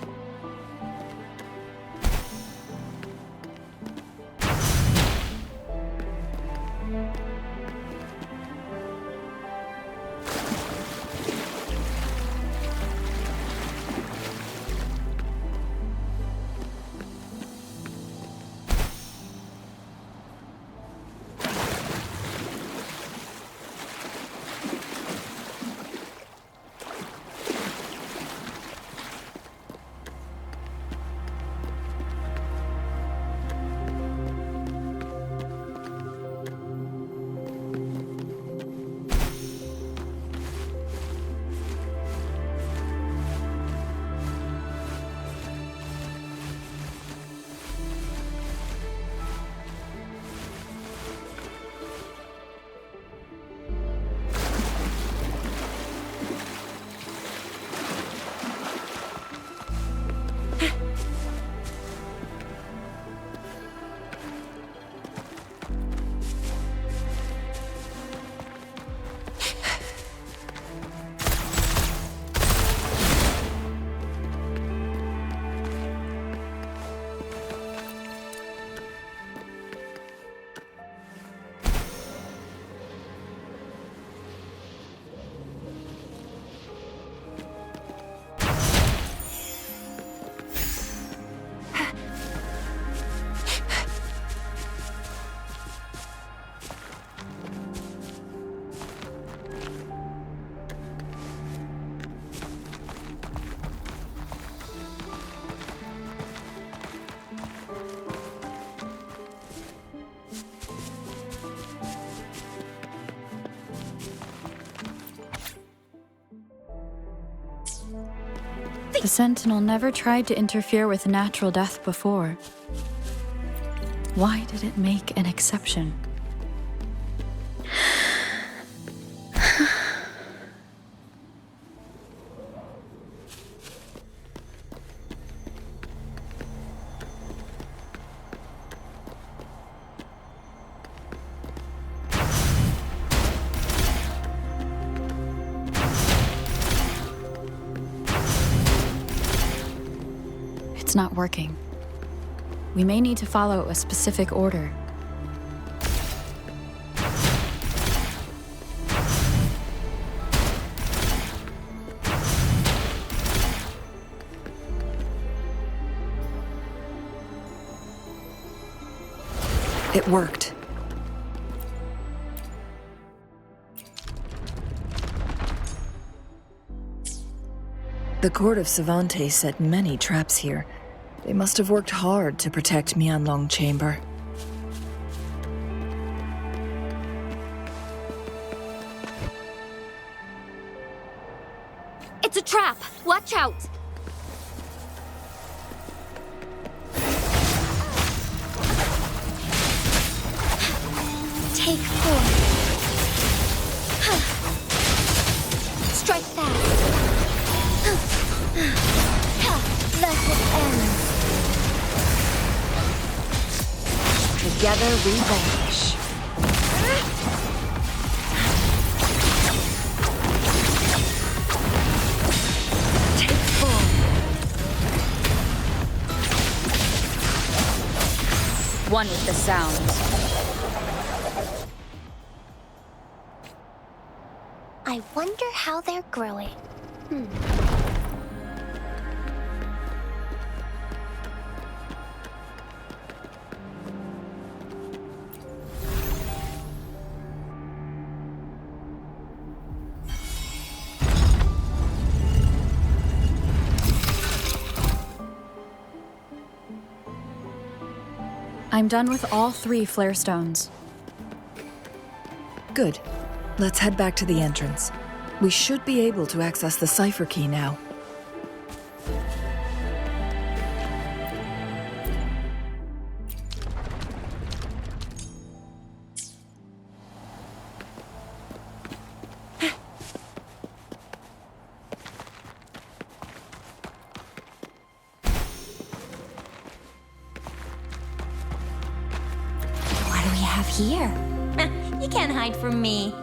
The Sentinel never tried to interfere with natural death before. Why did it make an exception? not working. We may need to follow a specific order.
It worked. The court of Savantes set many traps here. They must have worked hard to protect Mianlong Chamber.
It's a trap! Watch out! Take 4. Strike fast. Let it end. Together we vanish. Take 4.
One with the sound.
I wonder how they're growing.
I'm done with all 3 flare stones.
Good. Let's head back to the entrance. We should be able to access the cipher key now.
What do we have here? You can't hide from me.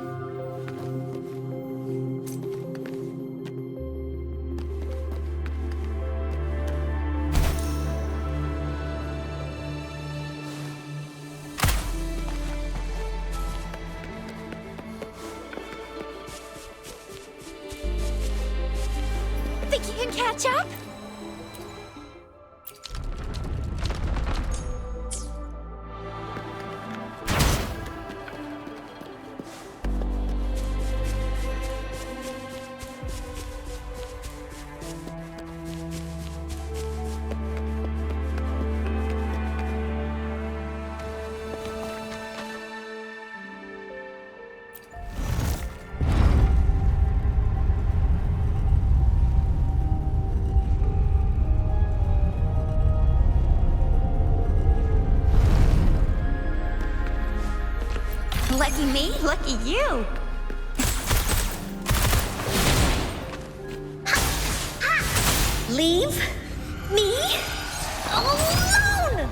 Think you can catch up? Lucky me, lucky you. Leave me alone!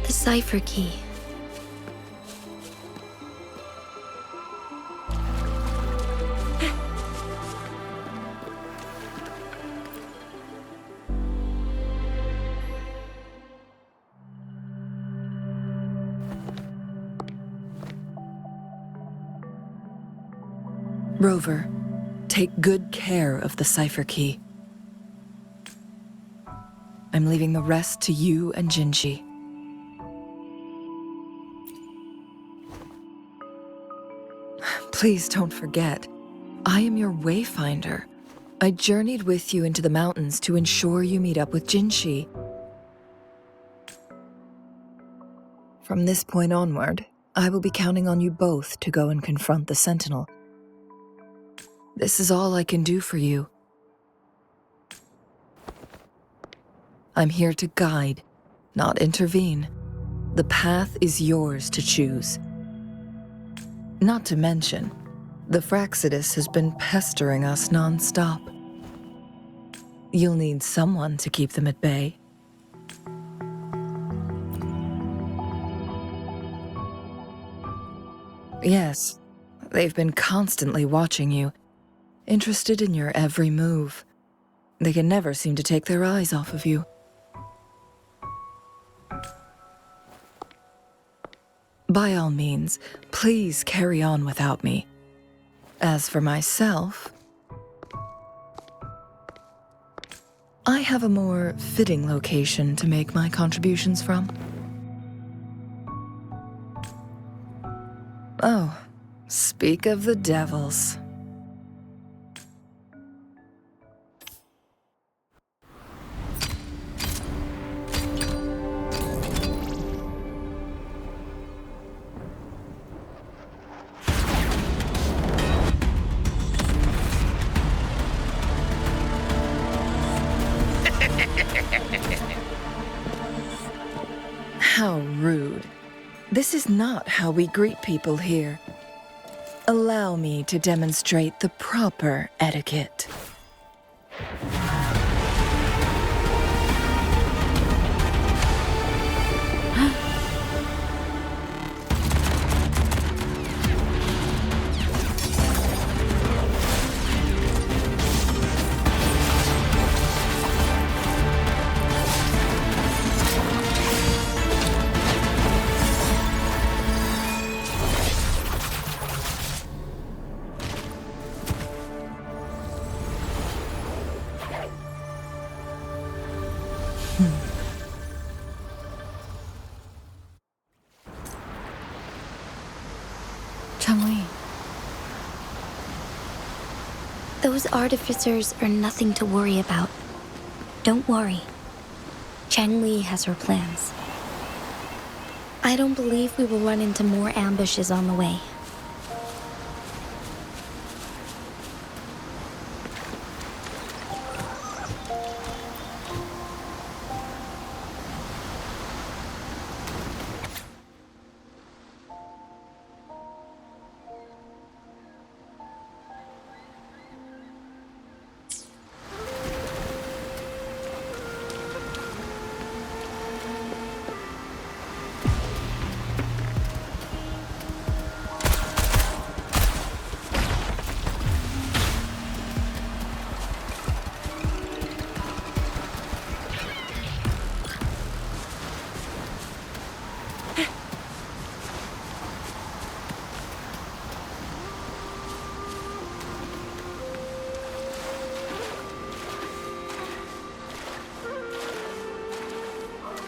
The cipher key.
Rover, take good care of the cipher key. I'm leaving the rest to you and Jinhsi. Please don't forget, I am your wayfinder. I journeyed with you into the mountains to ensure you meet up with Jinhsi. From this point onward, I will be counting on you both to go and confront the Sentinel. This is all I can do for you. I'm here to guide, not intervene. The path is yours to choose. Not to mention, the Fractsidus has been pestering us non-stop. You'll need someone to keep them at bay. Yes, they've been constantly watching you, interested in your every move. They can never seem to take their eyes off of you. By all means, please carry on without me. As for myself, I have a more fitting location to make my contributions from. Oh, speak of the devils. How rude. This is not how we greet people here. Allow me to demonstrate the proper etiquette.
Changli.
Those artificers are nothing to worry about. Don't worry. Changli has her plans. I don't believe we will run into more ambushes on the way.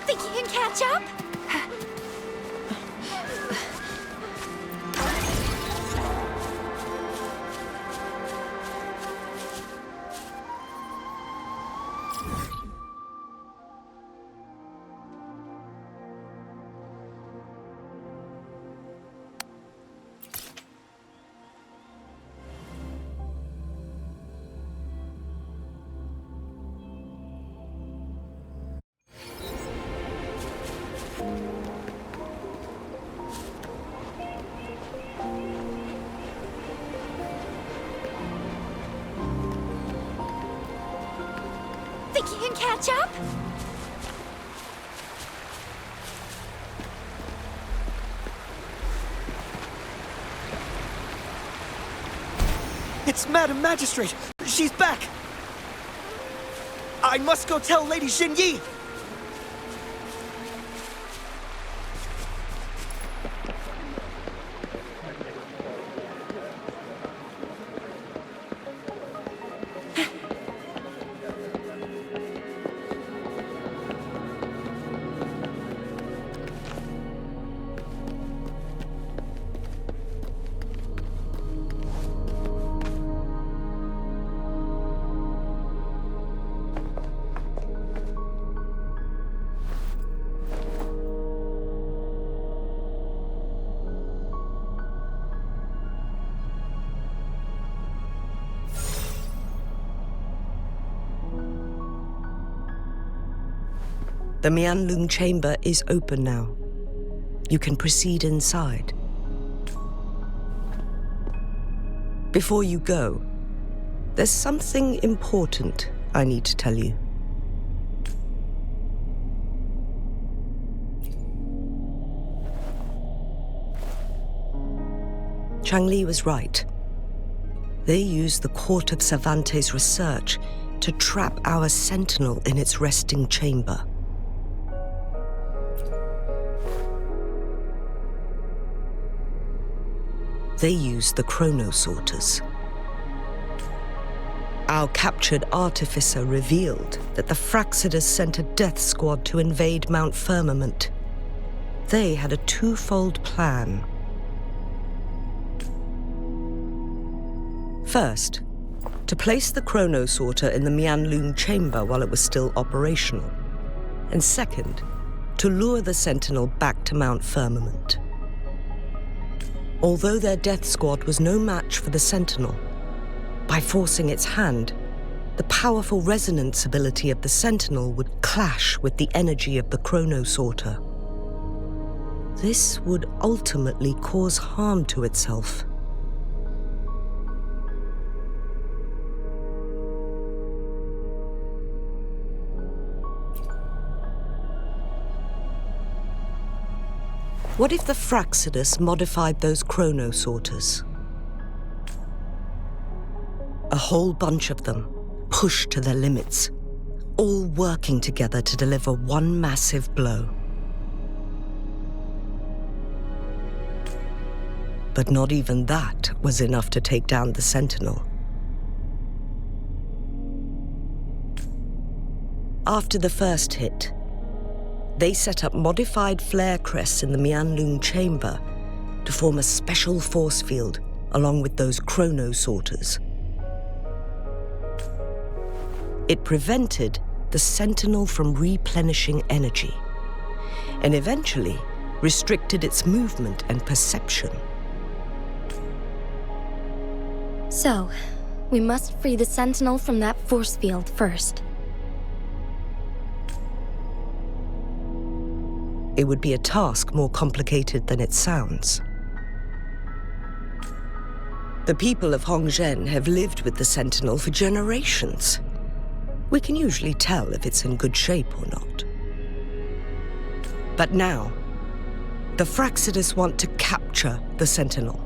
Think you can catch up? Think you can catch up?
It's Madam Magistrate! She's back! I must go tell Lady Jinhsi!
The Mianlung chamber is open now. You can proceed inside. Before you go, there's something important I need to tell you. Changli was right. They used the Court of Cervantes' research to trap our sentinel in its resting chamber. They used the chronosorters. Our captured artificer revealed that the Fraxidus sent a death squad to invade Mount Firmament. They had a twofold plan. First, to place the chronosorter in the Mianlung chamber while it was still operational. And second, to lure the Sentinel back to Mount Firmament. Although their death squad was no match for the Sentinel, by forcing its hand, the powerful resonance ability of the Sentinel would clash with the energy of the chronosorter. This would ultimately cause harm to itself. What if the Fraxidus modified those chronosorters? A whole bunch of them, pushed to their limits, all working together to deliver one massive blow. But not even that was enough to take down the Sentinel. After the first hit, they set up modified flare crests in the Mianlung chamber to form a special force field along with those chronosorters. It prevented the Sentinel from replenishing energy and eventually restricted its movement and perception.
So, we must free the Sentinel from that force field first.
It would be a task more complicated than it sounds. The people of Hongzhen have lived with the Sentinel for generations. We can usually tell if it's in good shape or not. But now, the Fraxidus want to capture the Sentinel.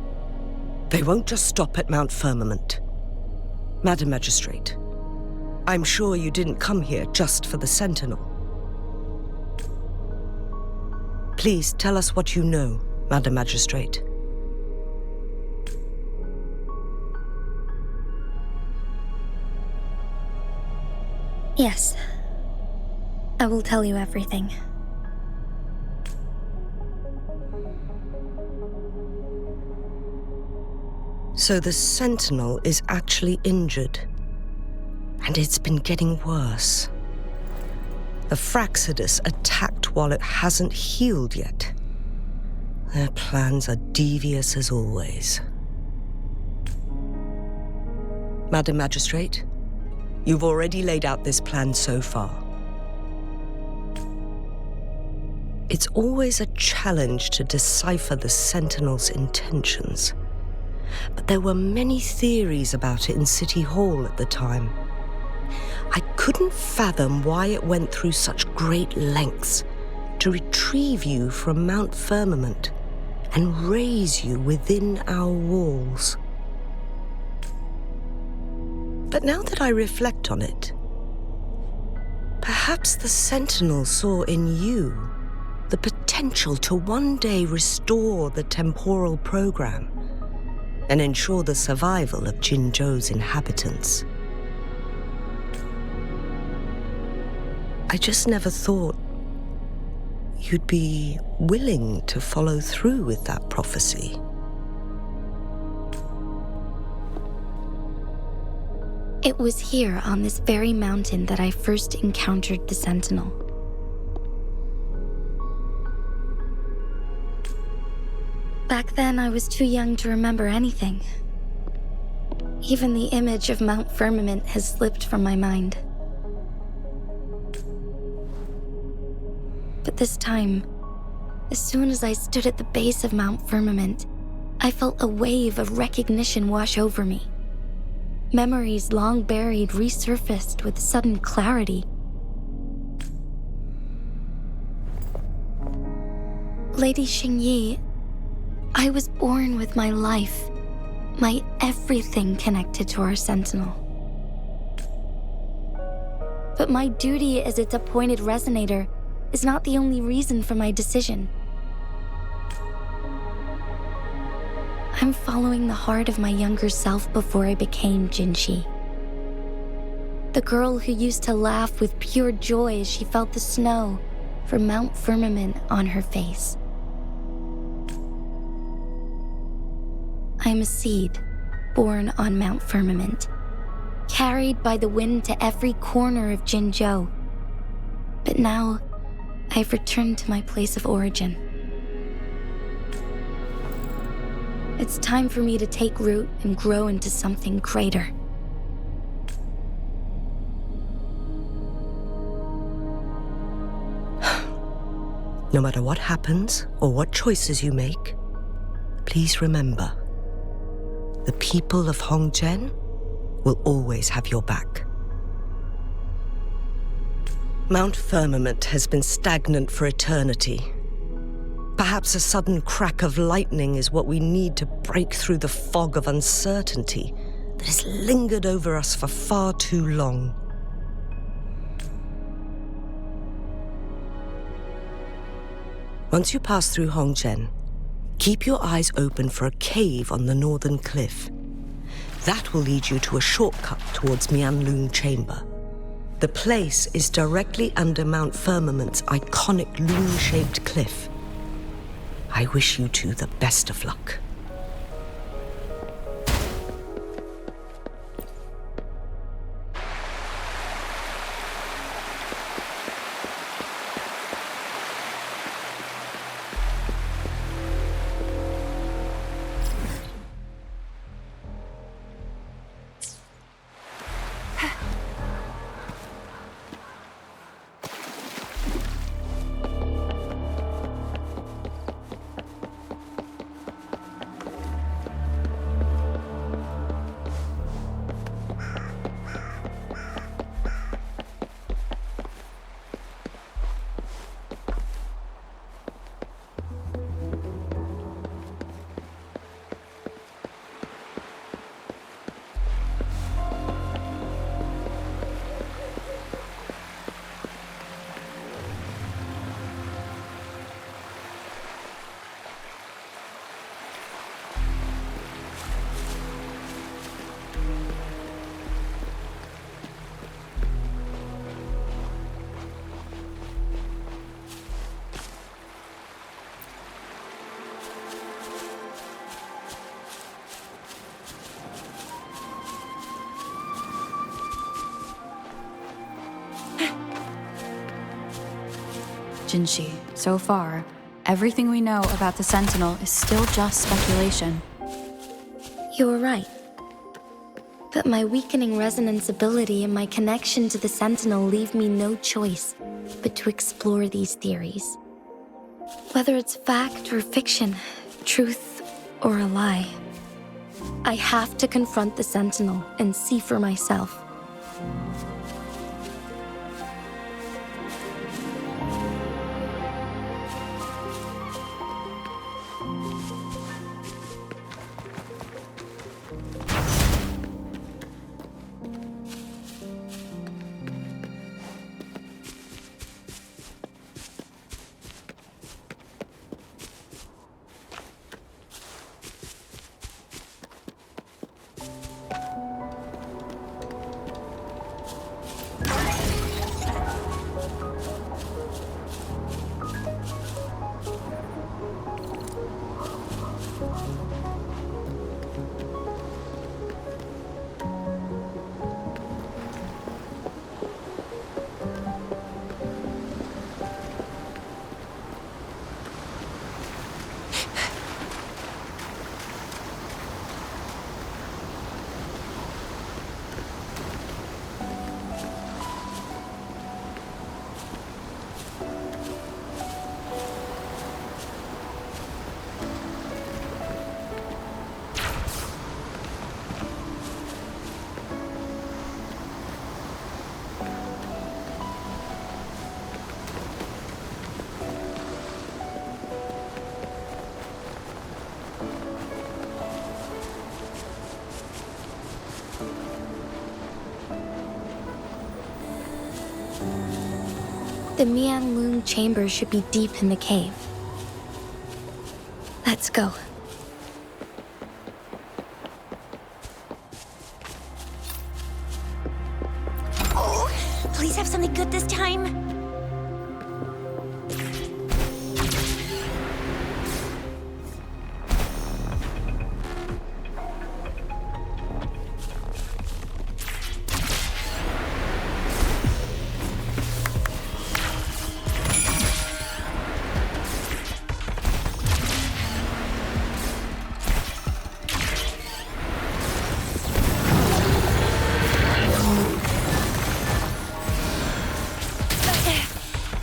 They won't just stop at Mount Firmament. Madam Magistrate, I'm sure you didn't come here just for the Sentinel. Please tell us what you know, Madam Magistrate.
Yes. I will tell you everything.
So the Sentinel is actually injured. And it's been getting worse. The Fraxidus attacked while it hasn't healed yet. Their plans are devious as always. Madam Magistrate, you've already laid out this plan so far. It's always a challenge to decipher the Sentinel's intentions. But there were many theories about it in City Hall at the time. I couldn't fathom why it went through such great lengths to retrieve you from Mount Firmament and raise you within our walls. But now that I reflect on it, perhaps the Sentinel saw in you the potential to one day restore the temporal program and ensure the survival of Jinzhou's inhabitants. I just never thought you'd be willing to follow through with that prophecy.
It was here on this very mountain that I first encountered the Sentinel. Back then, I was too young to remember anything. Even the image of Mount Firmament has slipped from my mind. But this time, as soon as I stood at the base of Mount Firmament, I felt a wave of recognition wash over me. Memories long buried resurfaced with sudden clarity. Lady Xingyi, I was born with my life, my everything connected to our sentinel. But my duty as its appointed resonator is not the only reason for my decision. I'm following the heart of my younger self before I became Jinhsi. The girl who used to laugh with pure joy as she felt the snow from Mount Firmament on her face. I am a seed born on Mount Firmament, carried by the wind to every corner of Jinzhou. But now, I've returned to my place of origin. It's time for me to take root and grow into something greater.
No matter what happens or what choices you make, please remember, the people of Hongzhen will always have your back. Mount Firmament has been stagnant for eternity. Perhaps a sudden crack of lightning is what we need to break through the fog of uncertainty that has lingered over us for far too long. Once you pass through Hongzhen, keep your eyes open for a cave on the northern cliff. That will lead you to a shortcut towards Mianlun Chamber. The place is directly under Mount Firmament's iconic loon-shaped cliff. I wish you two the best of luck.
Jinhsi, so far, everything we know about the Sentinel is still just speculation.
You were right. But my weakening resonance ability and my connection to the Sentinel leave me no choice but to explore these theories. Whether it's fact or fiction, truth or a lie, I have to confront the Sentinel and see for myself. The Mianlung chamber should be deep in the cave. Let's go.
Oh, please have something good this time.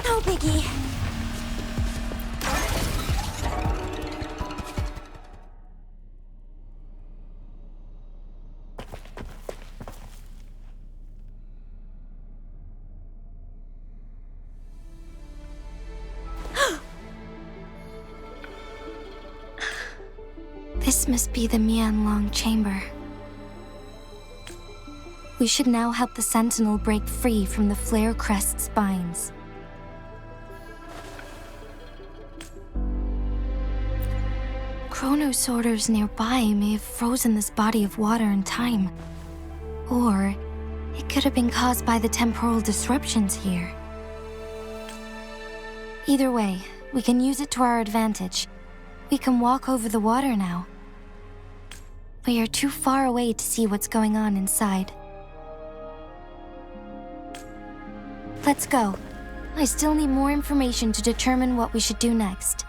No biggie.
This must be the Mianlong chamber. We should now help the Sentinel break free from the Flare Crest spines. Chronosorters nearby may have frozen this body of water in time. Or it could have been caused by the temporal disruptions here. Either way, we can use it to our advantage. We can walk over the water now. We are too far away to see what's going on inside. Let's go. I still need more information to determine what we should do next.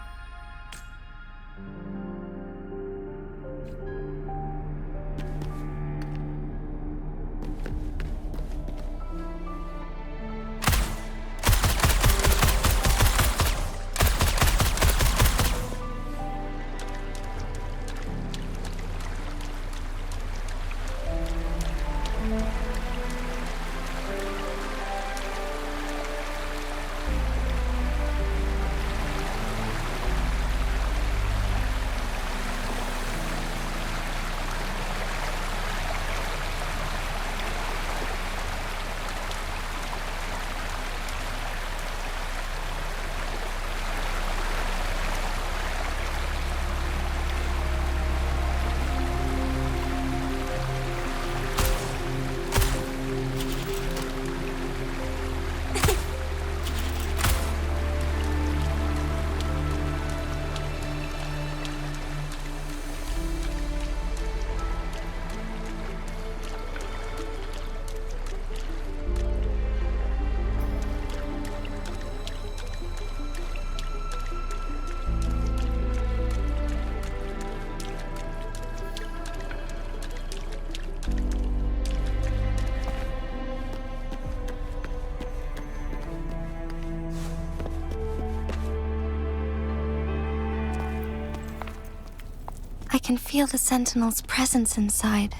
I can feel the Sentinel's presence inside,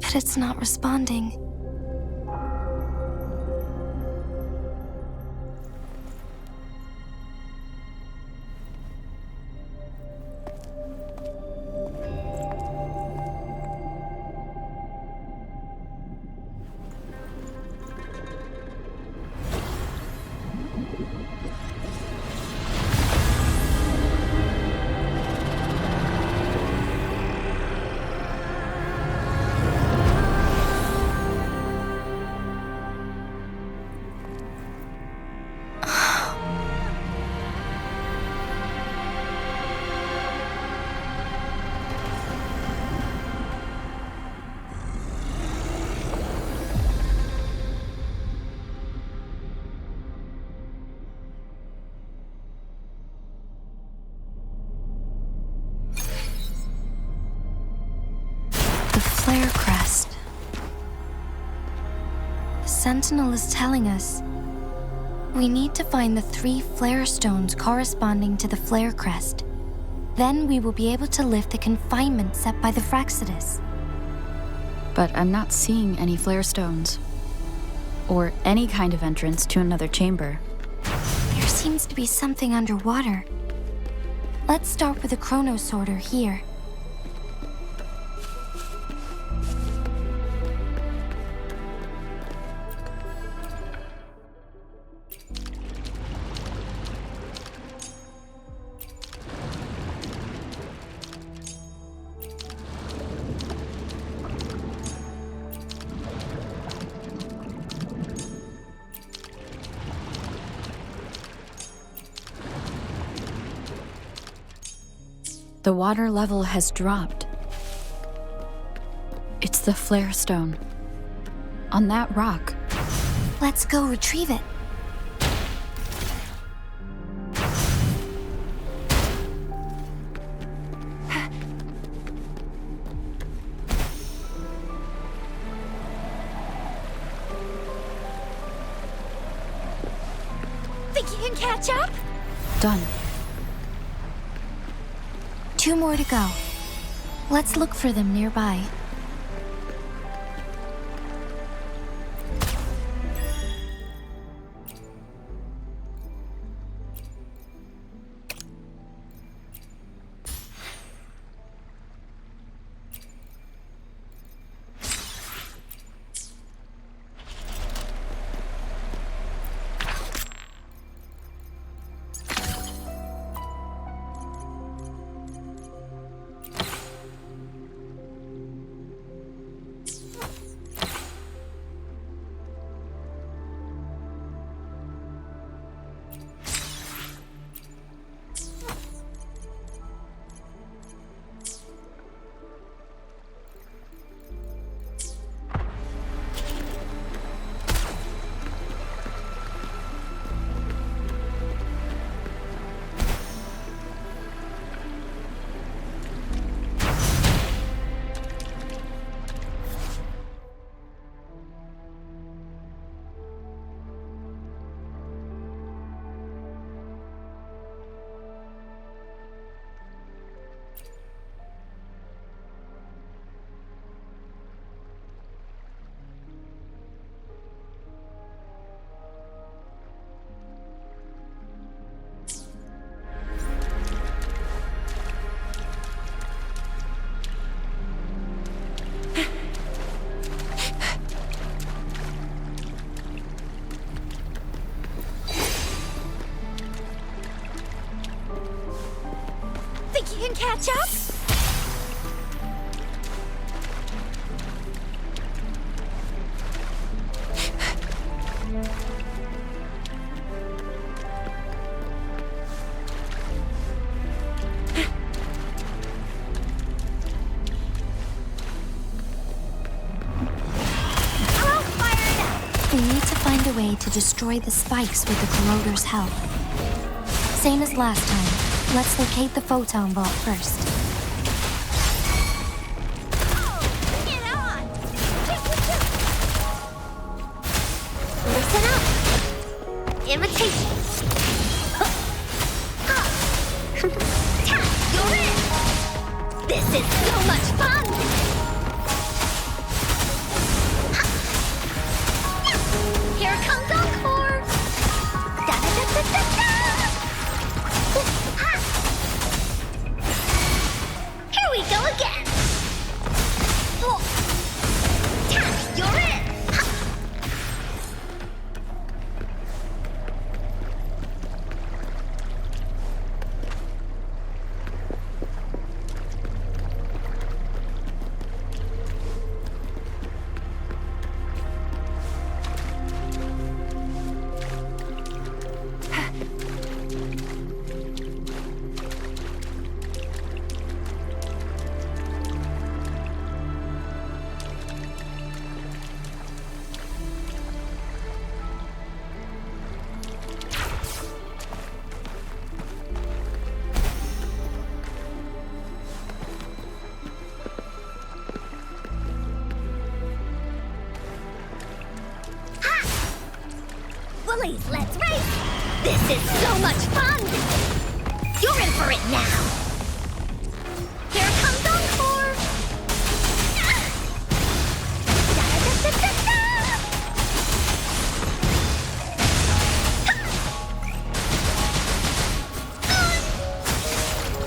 but it's not responding. Flare Crest. The Sentinel is telling us we need to find the 3 flare stones corresponding to the Flare Crest. Then we will be able to lift the confinement set by the Fraxidus.
But I'm not seeing any flare stones. Or any kind of entrance to another chamber.
There seems to be something underwater. Let's start with a chronosorter here.
The water level has dropped. It's the flare stone. On that rock.
Let's go retrieve it. Think you can catch up?
Done.
2 more to go. Let's look for them nearby. Think you can catch up? We need to find a way to destroy the spikes with the corroder's help. Same as last time, let's locate the photon vault first. Listen up! Imitation! You're in! This is so much fun! Here comes Encore! Da-da-da-da-da-da! Ha! Here we go again! Oh. Ta, you're in! Ha! Bullies, let's race! This is so much fun! You're in for it now! Here comes Encore! Da-da-da-da-da-da!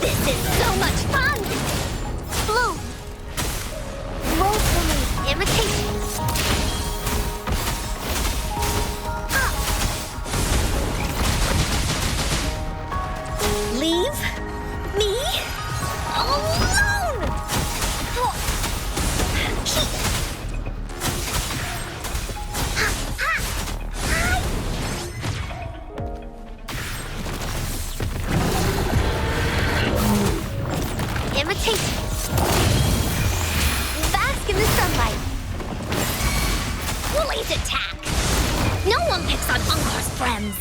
This is so much fun! Blue! Roll for me, imitation! Leave me Imitate! Bask in the sunlight! Blaze attack! No one picks on Ungar's friends!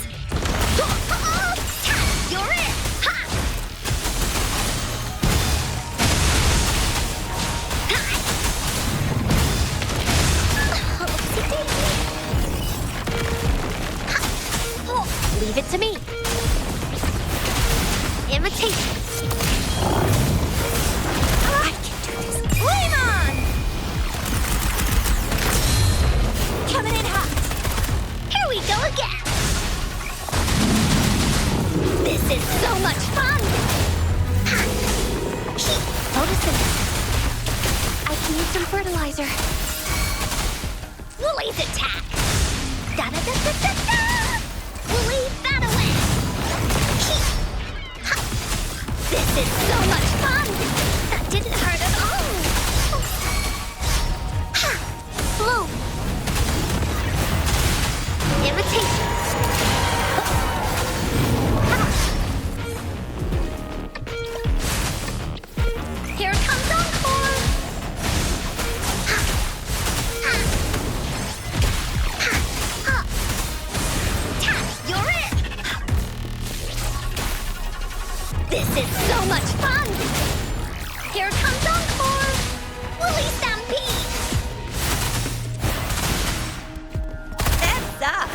Tap! You're it! Ha! Leave it to me. Imitation. I can do this. Flame on! Coming in hot. Here we go again. This is so much fun. Photosynthesis. I can use some fertilizer. Blaze attack. Da-da-da-da-da-da! We'll leave that away! This is so much fun! That didn't hurt at all! Bloom! Imitation! Here comes Encore! You're it! This is so much fun! Here comes Encore! Woolly Stampede! That's up!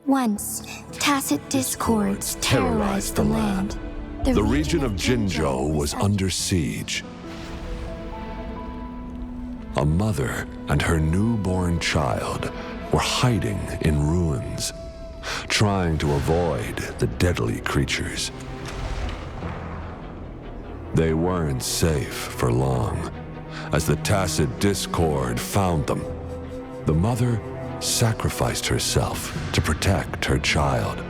Once, tacit discords terrorized the land.
The region of Jinzhou was under siege. A mother and her newborn child were hiding in ruins, trying to avoid the deadly creatures. They weren't safe for long, as the tacit discord found them. The mother sacrificed herself to protect her child.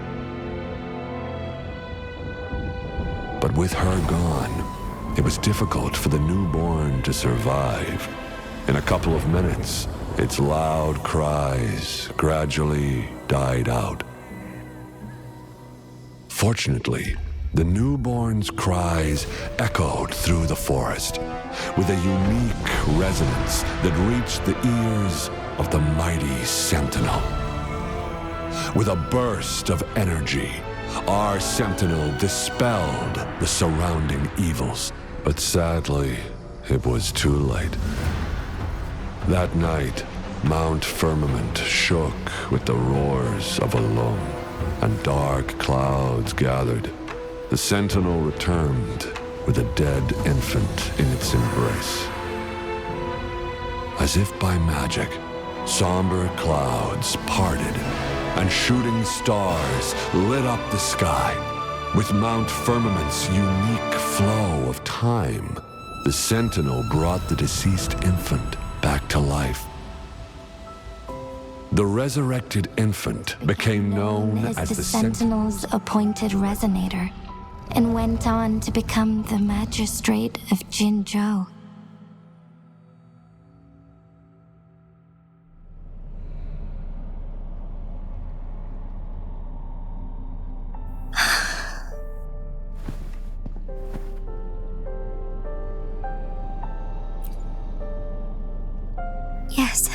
But with her gone, it was difficult for the newborn to survive. In a couple of minutes, its loud cries gradually died out. Fortunately, the newborn's cries echoed through the forest with a unique resonance that reached the ears of the mighty Sentinel. With a burst of energy, our Sentinel dispelled the surrounding evils. But sadly, it was too late. That night, Mount Firmament shook with the roars of a loom, and dark clouds gathered. The Sentinel returned with a dead infant in its embrace. As if by magic, somber clouds parted, and shooting stars lit up the sky. With Mount Firmament's unique flow of time, the Sentinel brought the deceased infant back to life. The resurrected infant became known as the
Sentinel's appointed resonator, and went on to become the magistrate of Jinzhou. Yes,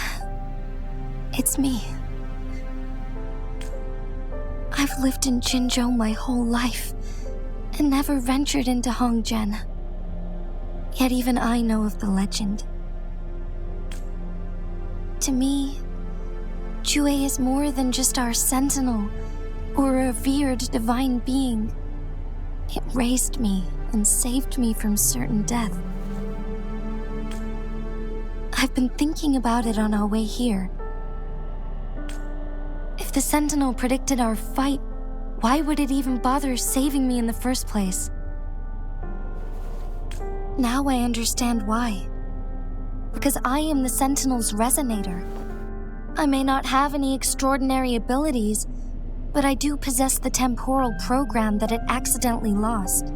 it's me. I've lived in Jinzhou my whole life, and never ventured into Hongzhen. Yet even I know of the legend. To me, Jue is more than just our sentinel, or a revered divine being. It raised me and saved me from certain death. I've been thinking about it on our way here. If the Sentinel predicted our fight, why would it even bother saving me in the first place? Now I understand why. Because I am the Sentinel's resonator. I may not have any extraordinary abilities, but I do possess the temporal program that it accidentally lost.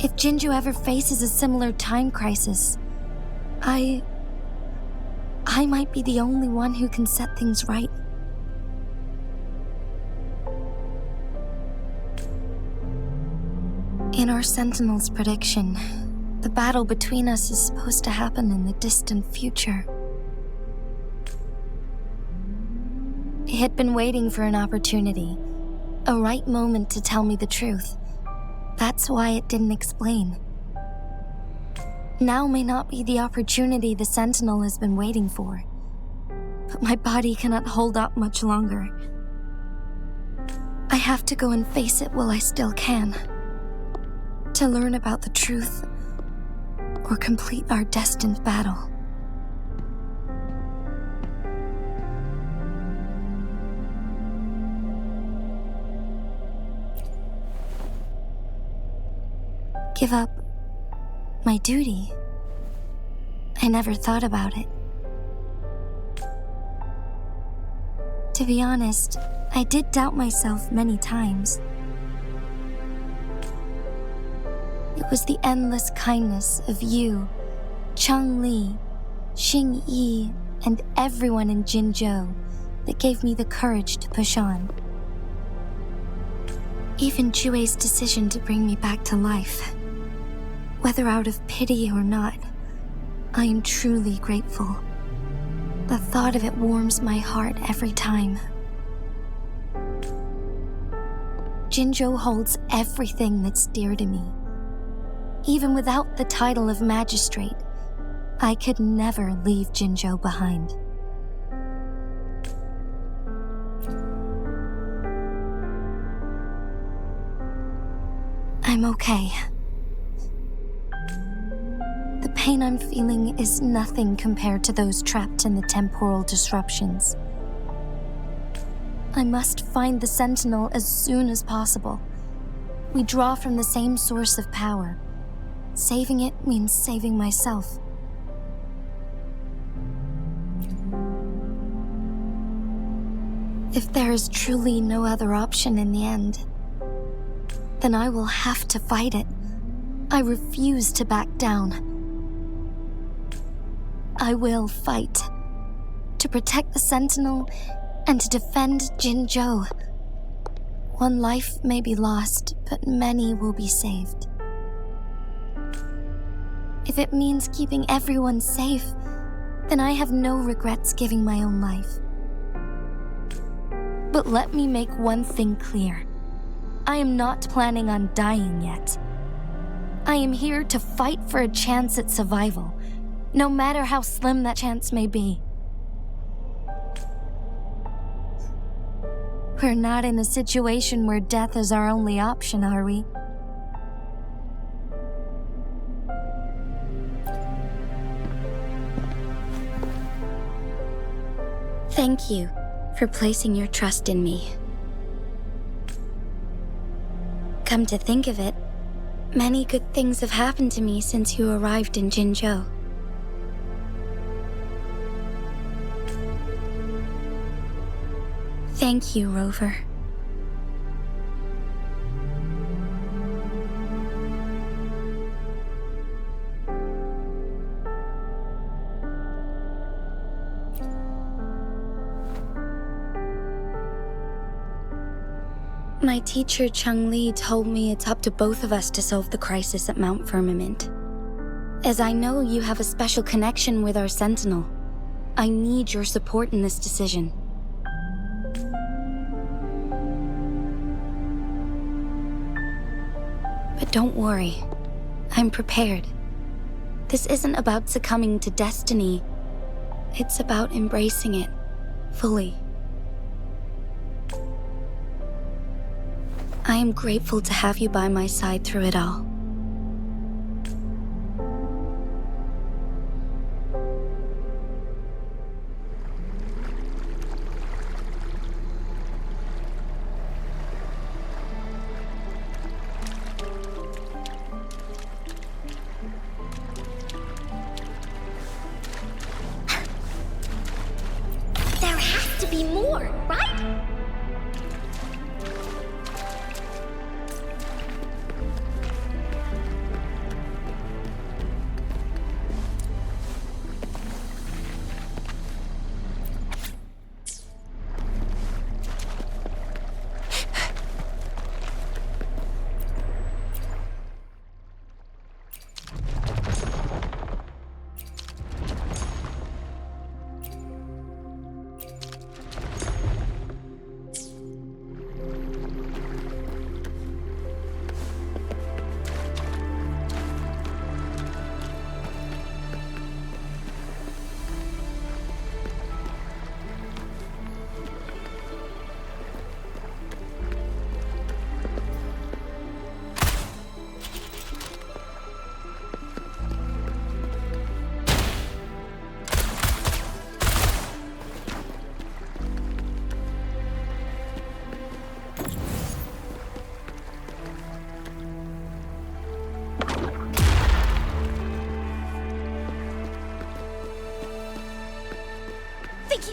If Jinzhou ever faces a similar time crisis, I might be the only one who can set things right. In our Sentinel's prediction, the battle between us is supposed to happen in the distant future. It had been waiting for an opportunity, a right moment to tell me the truth. That's why it didn't explain. Now may not be the opportunity the Sentinel has been waiting for, but my body cannot hold up much longer. I have to go and face it while I still can, to learn about the truth or complete our destined battle. Give up my duty? I never thought about it. To be honest, I did doubt myself many times. It was the endless kindness of you, Changli, Xingyi, and everyone in Jinzhou that gave me the courage to push on. Even Jue's decision to bring me back to life, whether out of pity or not, I am truly grateful. The thought of it warms my heart every time. Jinzhou holds everything that's dear to me. Even without the title of magistrate, I could never leave Jinzhou behind. I'm okay. The pain I'm feeling is nothing compared to those trapped in the temporal disruptions. I must find the Sentinel as soon as possible. We draw from the same source of power. Saving it means saving myself. If there is truly no other option in the end, then I will have to fight it. I refuse to back down. I will fight to protect the Sentinel and to defend Jinzhou. One life may be lost, but many will be saved. If it means keeping everyone safe, then I have no regrets giving my own life. But let me make one thing clear. I am not planning on dying yet. I am here to fight for a chance at survival, no matter how slim that chance may be. We're not in a situation where death is our only option, are we?
Thank you for placing your trust in me. Come to think of it, many good things have happened to me since you arrived in Jinzhou. Thank you, Rover. My teacher Changli told me it's up to both of us to solve the crisis at Mount Firmament. As I know you have a special connection with our Sentinel, I need your support in this decision. But don't worry, I'm prepared. This isn't about succumbing to destiny, it's about embracing it fully. I am grateful to have you by my side through it all.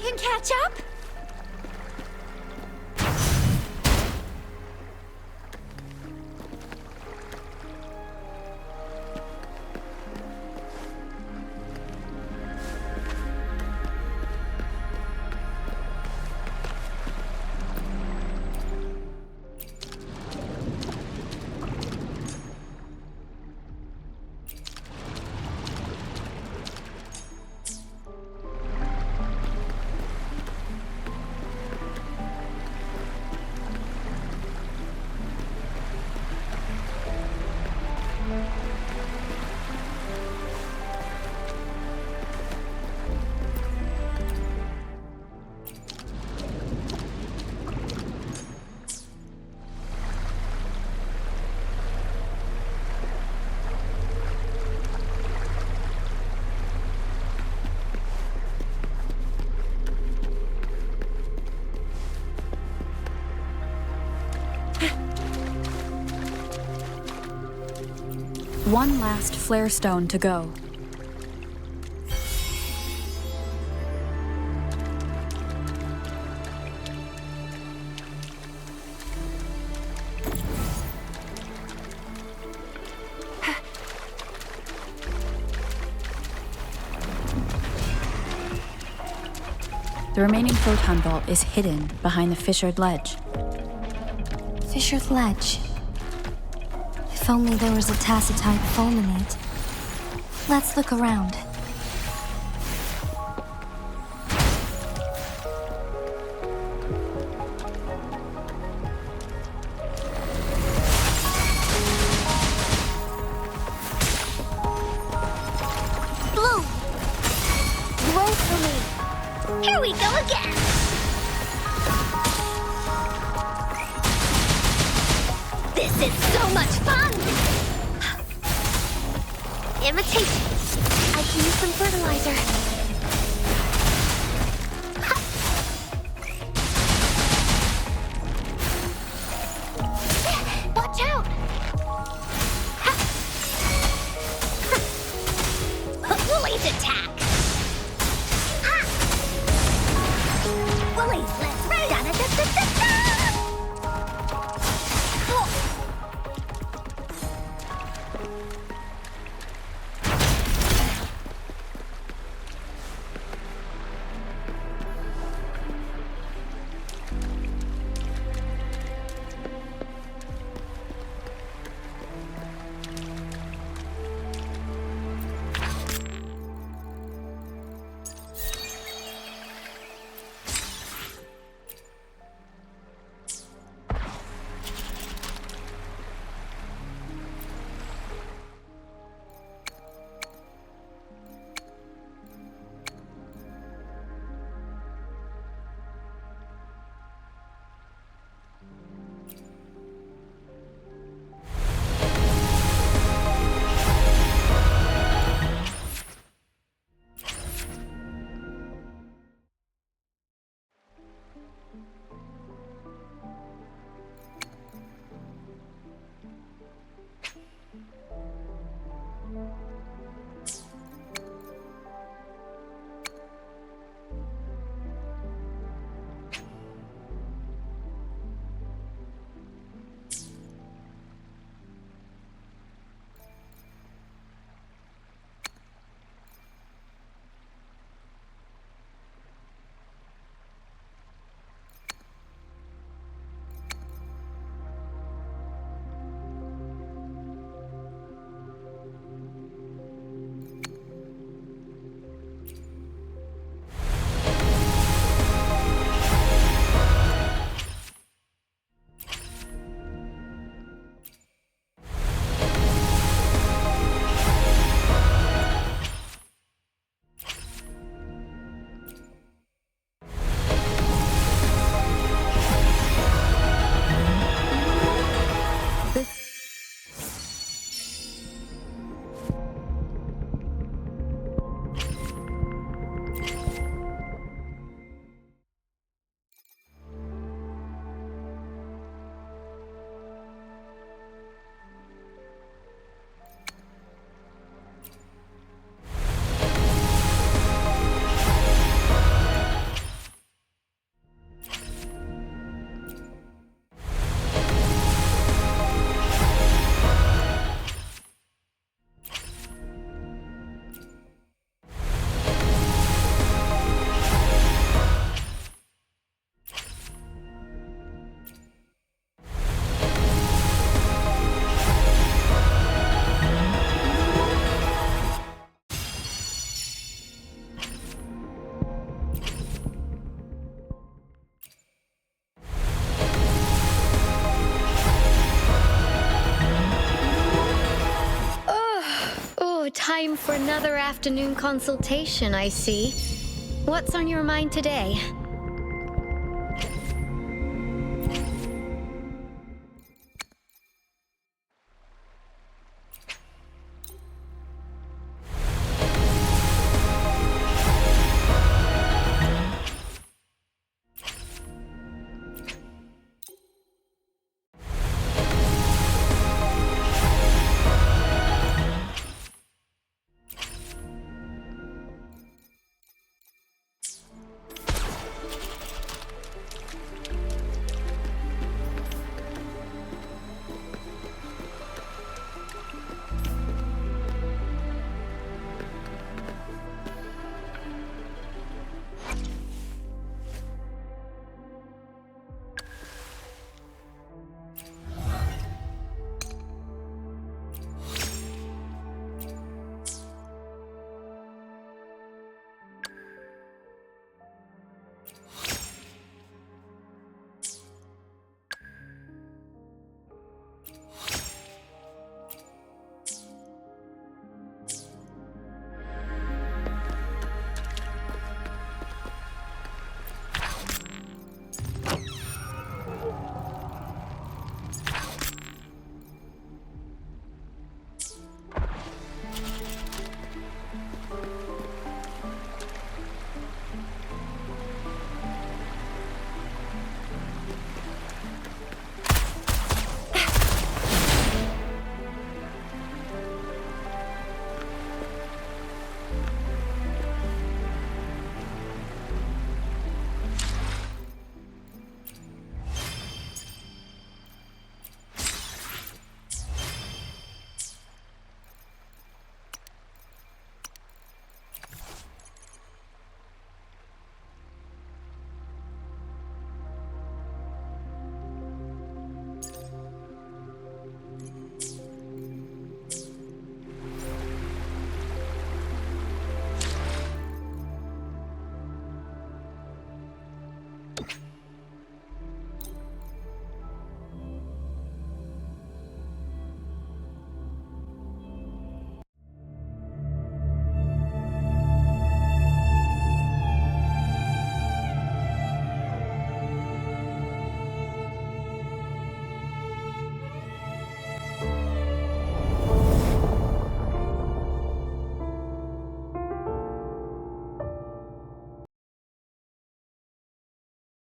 can catch up?
One last flare stone to go. The remaining photon vault is hidden behind the fissured ledge.
Fissured ledge. If only there was a tacitite fulminate. Let's look around.
Blue! Blow for me! Here we go again! This is so much fun! Imitation! I can use some fertilizer. Watch out! Woolly's attack! Woolly's, let's ride on it! time for another afternoon consultation, I see. What's on your mind today?